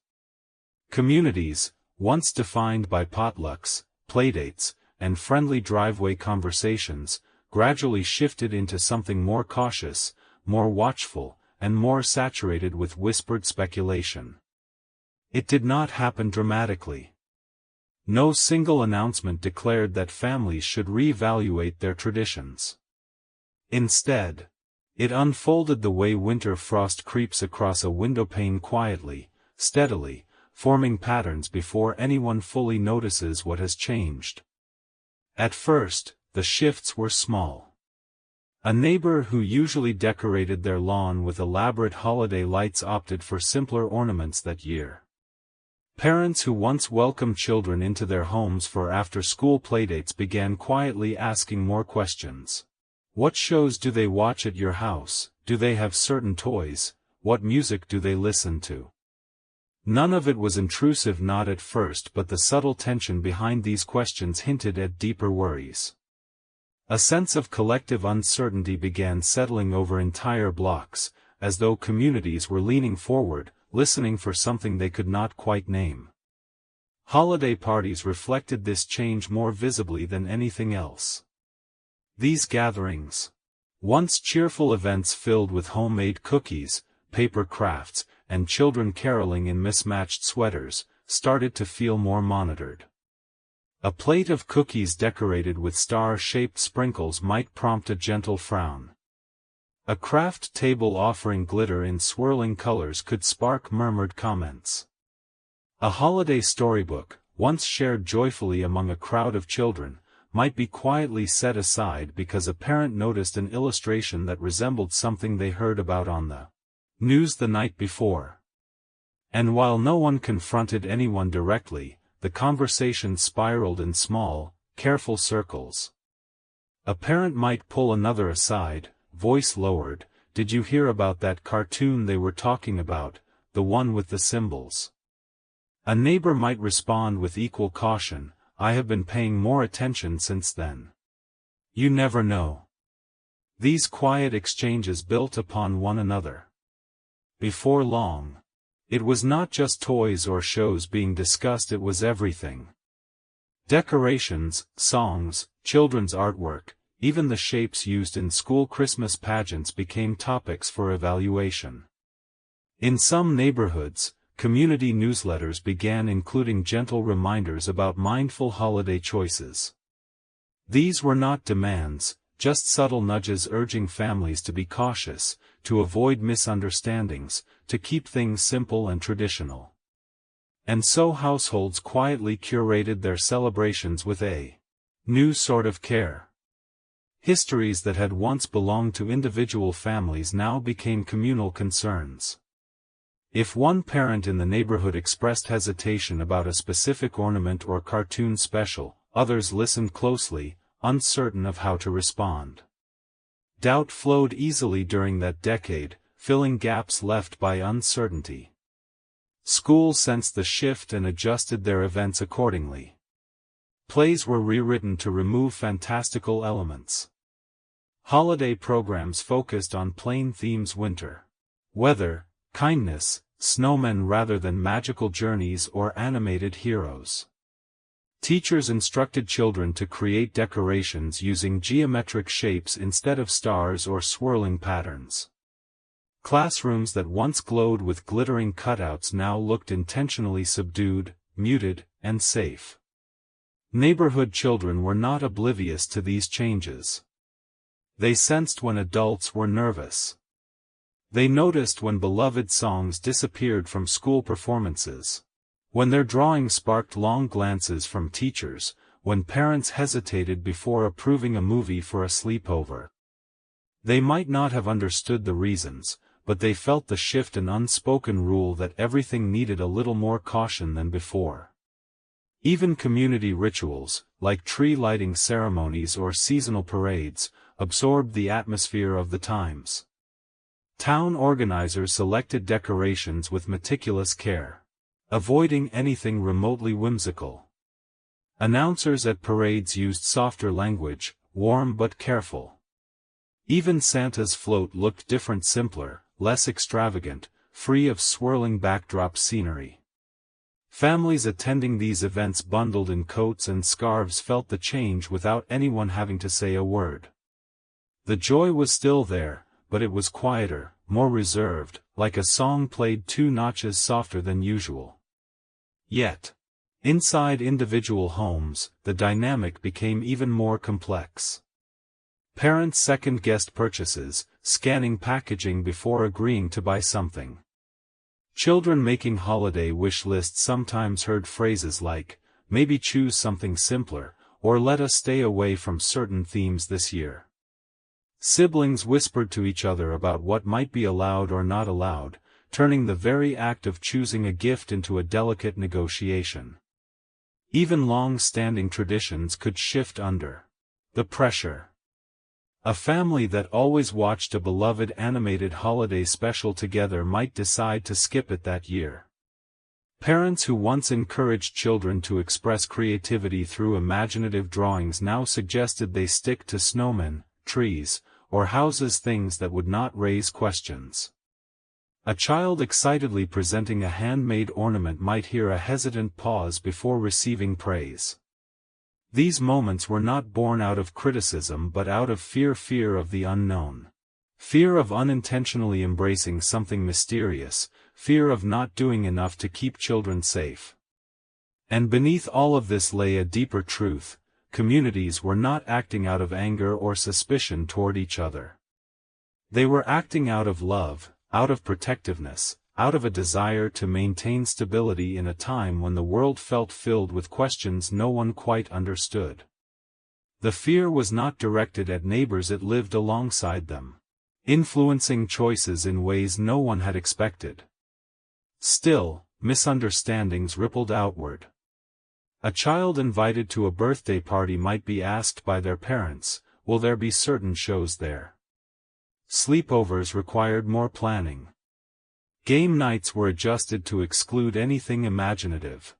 Communities, once defined by potlucks, playdates, and friendly driveway conversations, gradually shifted into something more cautious, more watchful, and more saturated with whispered speculation. It did not happen dramatically. No single announcement declared that families should reevaluate their traditions. Instead, it unfolded the way winter frost creeps across a windowpane, quietly, steadily, forming patterns before anyone fully notices what has changed. At first, the shifts were small. A neighbor who usually decorated their lawn with elaborate holiday lights opted for simpler ornaments that year. Parents who once welcomed children into their homes for after-school playdates began quietly asking more questions. What shows do they watch at your house? Do they have certain toys? What music do they listen to? None of it was intrusive, not at first, but the subtle tension behind these questions hinted at deeper worries. A sense of collective uncertainty began settling over entire blocks, as though communities were leaning forward, listening for something they could not quite name. Holiday parties reflected this change more visibly than anything else. These gatherings, once cheerful events filled with homemade cookies, paper crafts, and children caroling in mismatched sweaters, started to feel more monitored. A plate of cookies decorated with star-shaped sprinkles might prompt a gentle frown. A craft table offering glitter in swirling colors could spark murmured comments. A holiday storybook, once shared joyfully among a crowd of children, might be quietly set aside because a parent noticed an illustration that resembled something they heard about on the news the night before. And while no one confronted anyone directly, the conversation spiraled in small, careful circles. A parent might pull another aside, voice lowered. Did you hear about that cartoon they were talking about, the one with the symbols? A neighbor might respond with equal caution, I have been paying more attention since then. You never know. These quiet exchanges built upon one another. Before long, it was not just toys or shows being discussed, it was everything. Decorations, songs, children's artwork, even the shapes used in school Christmas pageants became topics for evaluation. In some neighborhoods, community newsletters began including gentle reminders about mindful holiday choices. These were not demands, just subtle nudges urging families to be cautious, to avoid misunderstandings, to keep things simple and traditional. And so households quietly curated their celebrations with a new sort of care. Histories that had once belonged to individual families now became communal concerns. If one parent in the neighborhood expressed hesitation about a specific ornament or cartoon special, others listened closely, uncertain of how to respond. Doubt flowed easily during that decade, filling gaps left by uncertainty. Schools sensed the shift and adjusted their events accordingly. Plays were rewritten to remove fantastical elements. Holiday programs focused on plain themes: winter, weather, kindness, snowmen rather than magical journeys or animated heroes. Teachers instructed children to create decorations using geometric shapes instead of stars or swirling patterns. Classrooms that once glowed with glittering cutouts now looked intentionally subdued, muted, and safe. Neighborhood children were not oblivious to these changes. They sensed when adults were nervous. They noticed when beloved songs disappeared from school performances. When their drawing sparked long glances from teachers, when parents hesitated before approving a movie for a sleepover. They might not have understood the reasons, but they felt the shift, an unspoken rule that everything needed a little more caution than before. Even community rituals, like tree lighting ceremonies or seasonal parades, absorbed the atmosphere of the times. Town organizers selected decorations with meticulous care, avoiding anything remotely whimsical. Announcers at parades used softer language, warm but careful. Even Santa's float looked different, simpler, less extravagant, free of swirling backdrop scenery. Families attending these events bundled in coats and scarves felt the change without anyone having to say a word. The joy was still there, but it was quieter, more reserved, like a song played 2 notches softer than usual. Yet, inside individual homes, the dynamic became even more complex. Parents second-guessed purchases, scanning packaging before agreeing to buy something. Children making holiday wish lists sometimes heard phrases like, "Maybe choose something simpler," or "Let us stay away from certain themes this year." Siblings whispered to each other about what might be allowed or not allowed, turning the very act of choosing a gift into a delicate negotiation. Even long-standing traditions could shift under the pressure. A family that always watched a beloved animated holiday special together might decide to skip it that year. Parents who once encouraged children to express creativity through imaginative drawings now suggested they stick to snowmen, trees, or houses, things that would not raise questions. A child excitedly presenting a handmade ornament might hear a hesitant pause before receiving praise. These moments were not born out of criticism but out of fear of the unknown. Fear of unintentionally embracing something mysterious, fear of not doing enough to keep children safe. And beneath all of this lay a deeper truth: communities were not acting out of anger or suspicion toward each other. They were acting out of love, out of protectiveness, out of a desire to maintain stability in a time when the world felt filled with questions no one quite understood. The fear was not directed at neighbors, it lived alongside them, influencing choices in ways no one had expected. Still, misunderstandings rippled outward. A child invited to a birthday party might be asked by their parents, "Will there be certain shows there?" Sleepovers required more planning. Game nights were adjusted to exclude anything imaginative.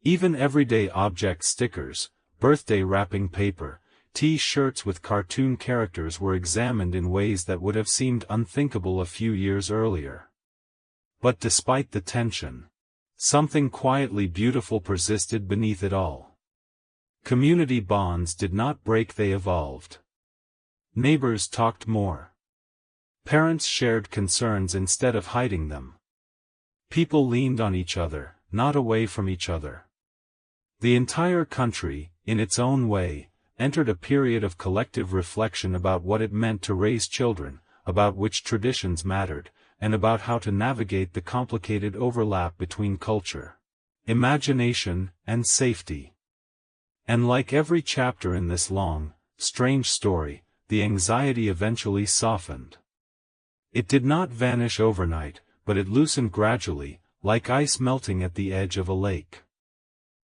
Even everyday object stickers, birthday wrapping paper, T-shirts with cartoon characters were examined in ways that would have seemed unthinkable a few years earlier. But despite the tension, something quietly beautiful persisted beneath it all. Community bonds did not break, they evolved. Neighbors talked more. Parents shared concerns instead of hiding them. People leaned on each other, not away from each other. The entire country, in its own way, entered a period of collective reflection about what it meant to raise children, about which traditions mattered, and about how to navigate the complicated overlap between culture, imagination, and safety. And like every chapter in this long, strange story, the anxiety eventually softened. It did not vanish overnight, but it loosened gradually, like ice melting at the edge of a lake.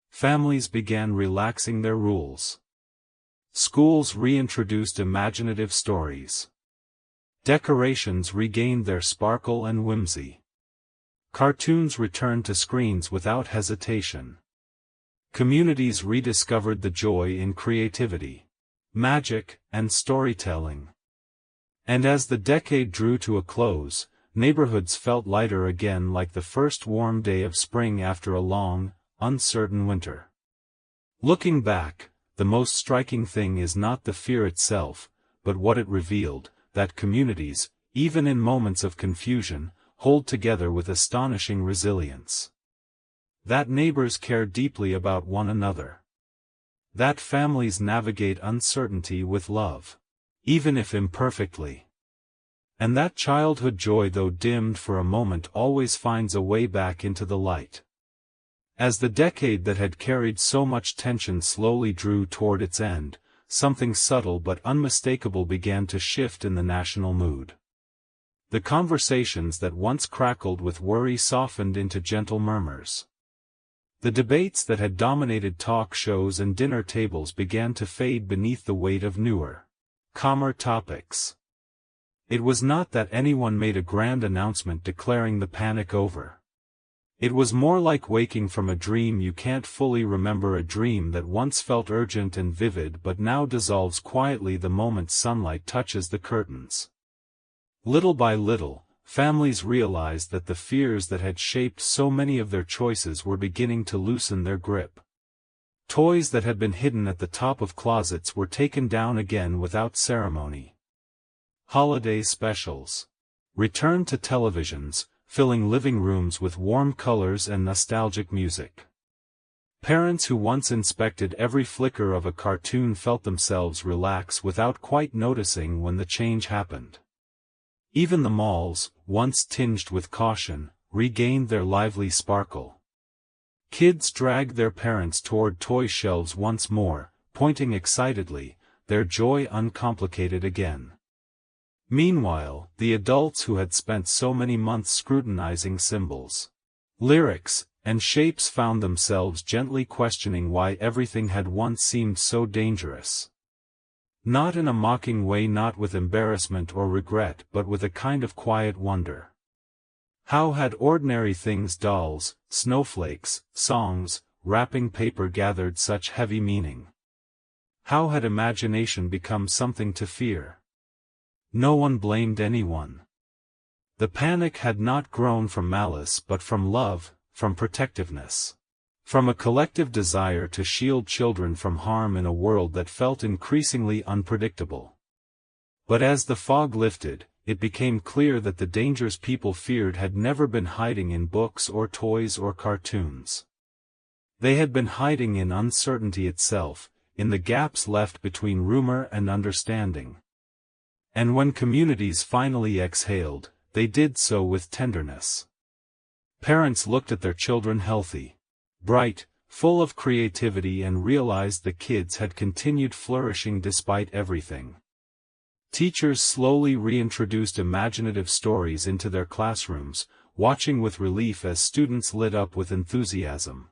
Families began relaxing their rules. Schools reintroduced imaginative stories. Decorations regained their sparkle and whimsy. Cartoons returned to screens without hesitation. Communities rediscovered the joy in creativity, magic, and storytelling. And as the decade drew to a close, neighborhoods felt lighter again, like the first warm day of spring after a long, uncertain winter. Looking back, the most striking thing is not the fear itself, but what it revealed, that communities, even in moments of confusion, hold together with astonishing resilience. That neighbors care deeply about one another. That families navigate uncertainty with love, even if imperfectly. And that childhood joy, though dimmed for a moment, always finds a way back into the light. As the decade that had carried so much tension slowly drew toward its end, something subtle but unmistakable began to shift in the national mood. The conversations that once crackled with worry softened into gentle murmurs. The debates that had dominated talk shows and dinner tables began to fade beneath the weight of newer, calmer topics. It was not that anyone made a grand announcement declaring the panic over. It was more like waking from a dream you can't fully remember, a dream that once felt urgent and vivid but now dissolves quietly the moment sunlight touches the curtains. Little by little, families realized that the fears that had shaped so many of their choices were beginning to loosen their grip. Toys that had been hidden at the top of closets were taken down again without ceremony. Holiday specials returned to televisions, filling living rooms with warm colors and nostalgic music. Parents who once inspected every flicker of a cartoon felt themselves relax without quite noticing when the change happened. Even the malls, once tinged with caution, regained their lively sparkle. Kids dragged their parents toward toy shelves once more, pointing excitedly, their joy uncomplicated again. Meanwhile, the adults who had spent so many months scrutinizing symbols, lyrics, and shapes found themselves gently questioning why everything had once seemed so dangerous. Not in a mocking way, not with embarrassment or regret, but with a kind of quiet wonder. How had ordinary things, dolls, snowflakes, songs, wrapping paper, gathered such heavy meaning? How had imagination become something to fear? No one blamed anyone. The panic had not grown from malice but from love, from protectiveness. From a collective desire to shield children from harm in a world that felt increasingly unpredictable. But as the fog lifted, it became clear that the dangers people feared had never been hiding in books or toys or cartoons. They had been hiding in uncertainty itself, in the gaps left between rumor and understanding. And when communities finally exhaled, they did so with tenderness. Parents looked at their children healthy, bright, full of creativity, and realized the kids had continued flourishing despite everything. Teachers slowly reintroduced imaginative stories into their classrooms, watching with relief as students lit up with enthusiasm.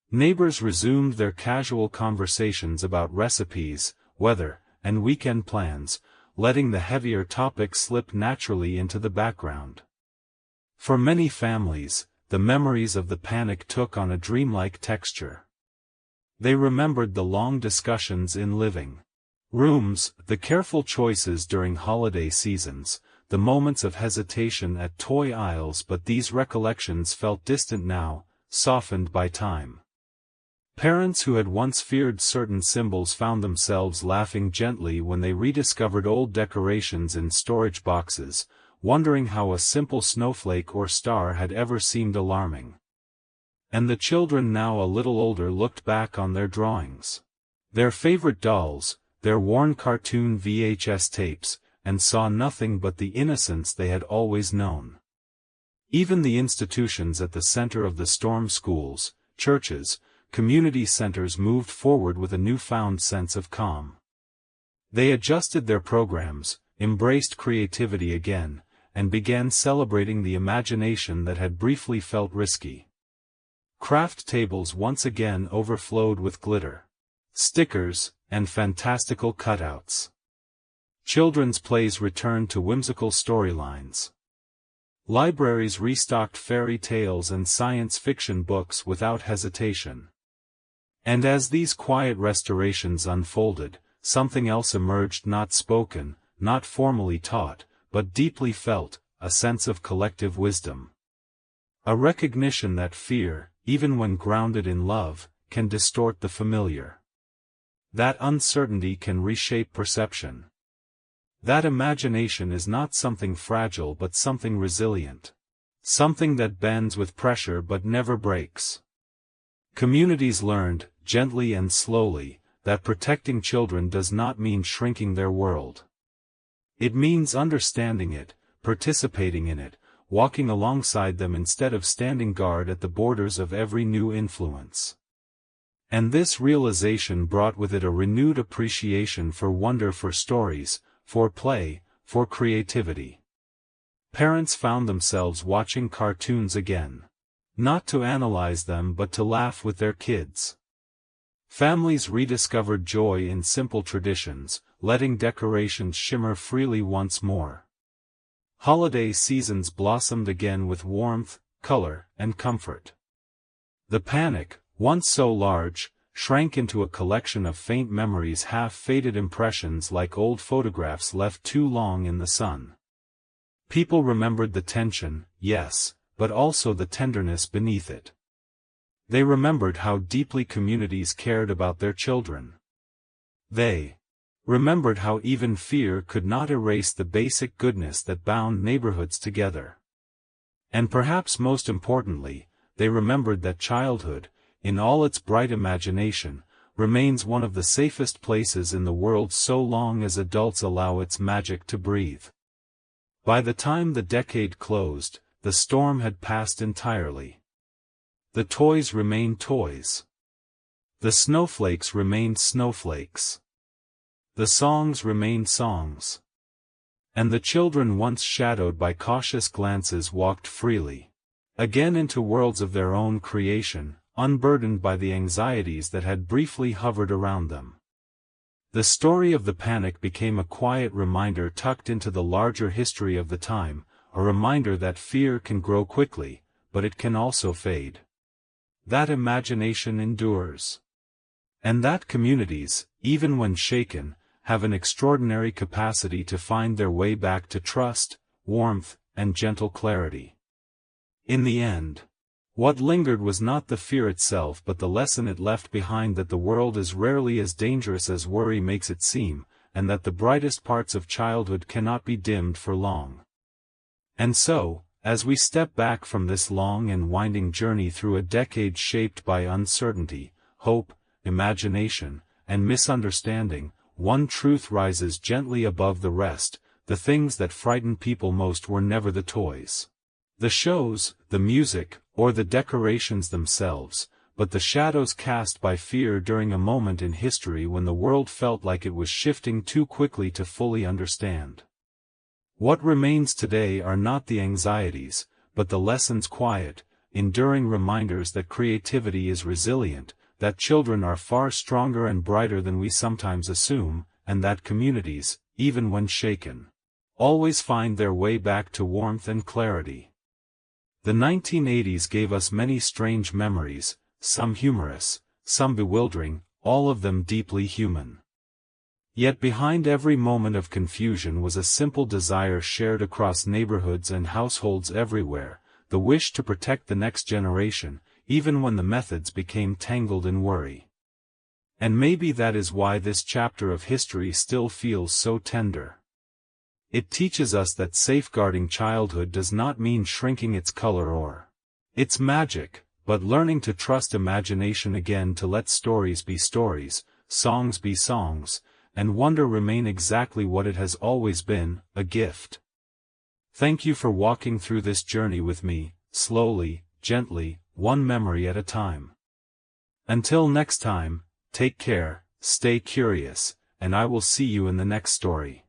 Neighbors resumed their casual conversations about recipes, weather, and weekend plans, letting the heavier topics slip naturally into the background. For many families, the memories of the panic took on a dreamlike texture. They remembered the long discussions in living rooms, the careful choices during holiday seasons, the moments of hesitation at toy aisles, but these recollections felt distant now, softened by time. Parents who had once feared certain symbols found themselves laughing gently when they rediscovered old decorations in storage boxes, wondering how a simple snowflake or star had ever seemed alarming. And the children, now a little older, looked back on their drawings, their favorite dolls, their worn cartoon VHS tapes, and saw nothing but the innocence they had always known. Even the institutions at the center of the storm, schools, churches, community centers, moved forward with a newfound sense of calm. They adjusted their programs, embraced creativity again, and began celebrating the imagination that had briefly felt risky. Craft tables once again overflowed with glitter, stickers, and fantastical cutouts. Children's plays returned to whimsical storylines. Libraries restocked fairy tales and science fiction books without hesitation. And as these quiet restorations unfolded, something else emerged, not spoken, not formally taught, but deeply felt, a sense of collective wisdom. A recognition that fear, even when grounded in love, can distort the familiar. That uncertainty can reshape perception. That imagination is not something fragile but something resilient. Something that bends with pressure but never breaks. Communities learned, gently and slowly, that protecting children does not mean shrinking their world. It means understanding it, participating in it, walking alongside them instead of standing guard at the borders of every new influence. And this realization brought with it a renewed appreciation for wonder, for stories, for play, for creativity. Parents found themselves watching cartoons again. Not to analyze them but to laugh with their kids. Families rediscovered joy in simple traditions, letting decorations shimmer freely once more. Holiday seasons blossomed again with warmth, color, and comfort. The panic, once so large, shrank into a collection of faint memories, half-faded impressions like old photographs left too long in the sun. People remembered the tension, yes, but also the tenderness beneath it. They remembered how deeply communities cared about their children. They remembered how even fear could not erase the basic goodness that bound neighborhoods together. And perhaps most importantly, they remembered that childhood, in all its bright imagination, remains one of the safest places in the world so long as adults allow its magic to breathe. By the time the decade closed, the storm had passed entirely. The toys remained toys. The snowflakes remained snowflakes. The songs remained songs. And the children once shadowed by cautious glances walked freely again into worlds of their own creation, unburdened by the anxieties that had briefly hovered around them. The story of the panic became a quiet reminder tucked into the larger history of the time, a reminder that fear can grow quickly, but it can also fade. That imagination endures. And that communities, even when shaken, have an extraordinary capacity to find their way back to trust, warmth, and gentle clarity. In the end, what lingered was not the fear itself but the lesson it left behind, that the world is rarely as dangerous as worry makes it seem, and that the brightest parts of childhood cannot be dimmed for long. And so, as we step back from this long and winding journey through a decade shaped by uncertainty, hope, imagination, and misunderstanding, one truth rises gently above the rest: the things that frightened people most were never the toys, the shows, the music, or the decorations themselves, but the shadows cast by fear during a moment in history when the world felt like it was shifting too quickly to fully understand. What remains today are not the anxieties, but the lessons, quiet, enduring reminders that creativity is resilient, that children are far stronger and brighter than we sometimes assume, and that communities, even when shaken, always find their way back to warmth and clarity. The 1980s gave us many strange memories, some humorous, some bewildering, all of them deeply human. Yet behind every moment of confusion was a simple desire shared across neighborhoods and households everywhere: the wish to protect the next generation, even when the methods became tangled in worry. And maybe that is why this chapter of history still feels so tender. It teaches us that safeguarding childhood does not mean shrinking its color or its magic, but learning to trust imagination again, to let stories be stories, songs be songs, and wonder remain exactly what it has always been: a gift. Thank you for walking through this journey with me, slowly, gently, one memory at a time. Until next time, take care, stay curious, and I will see you in the next story.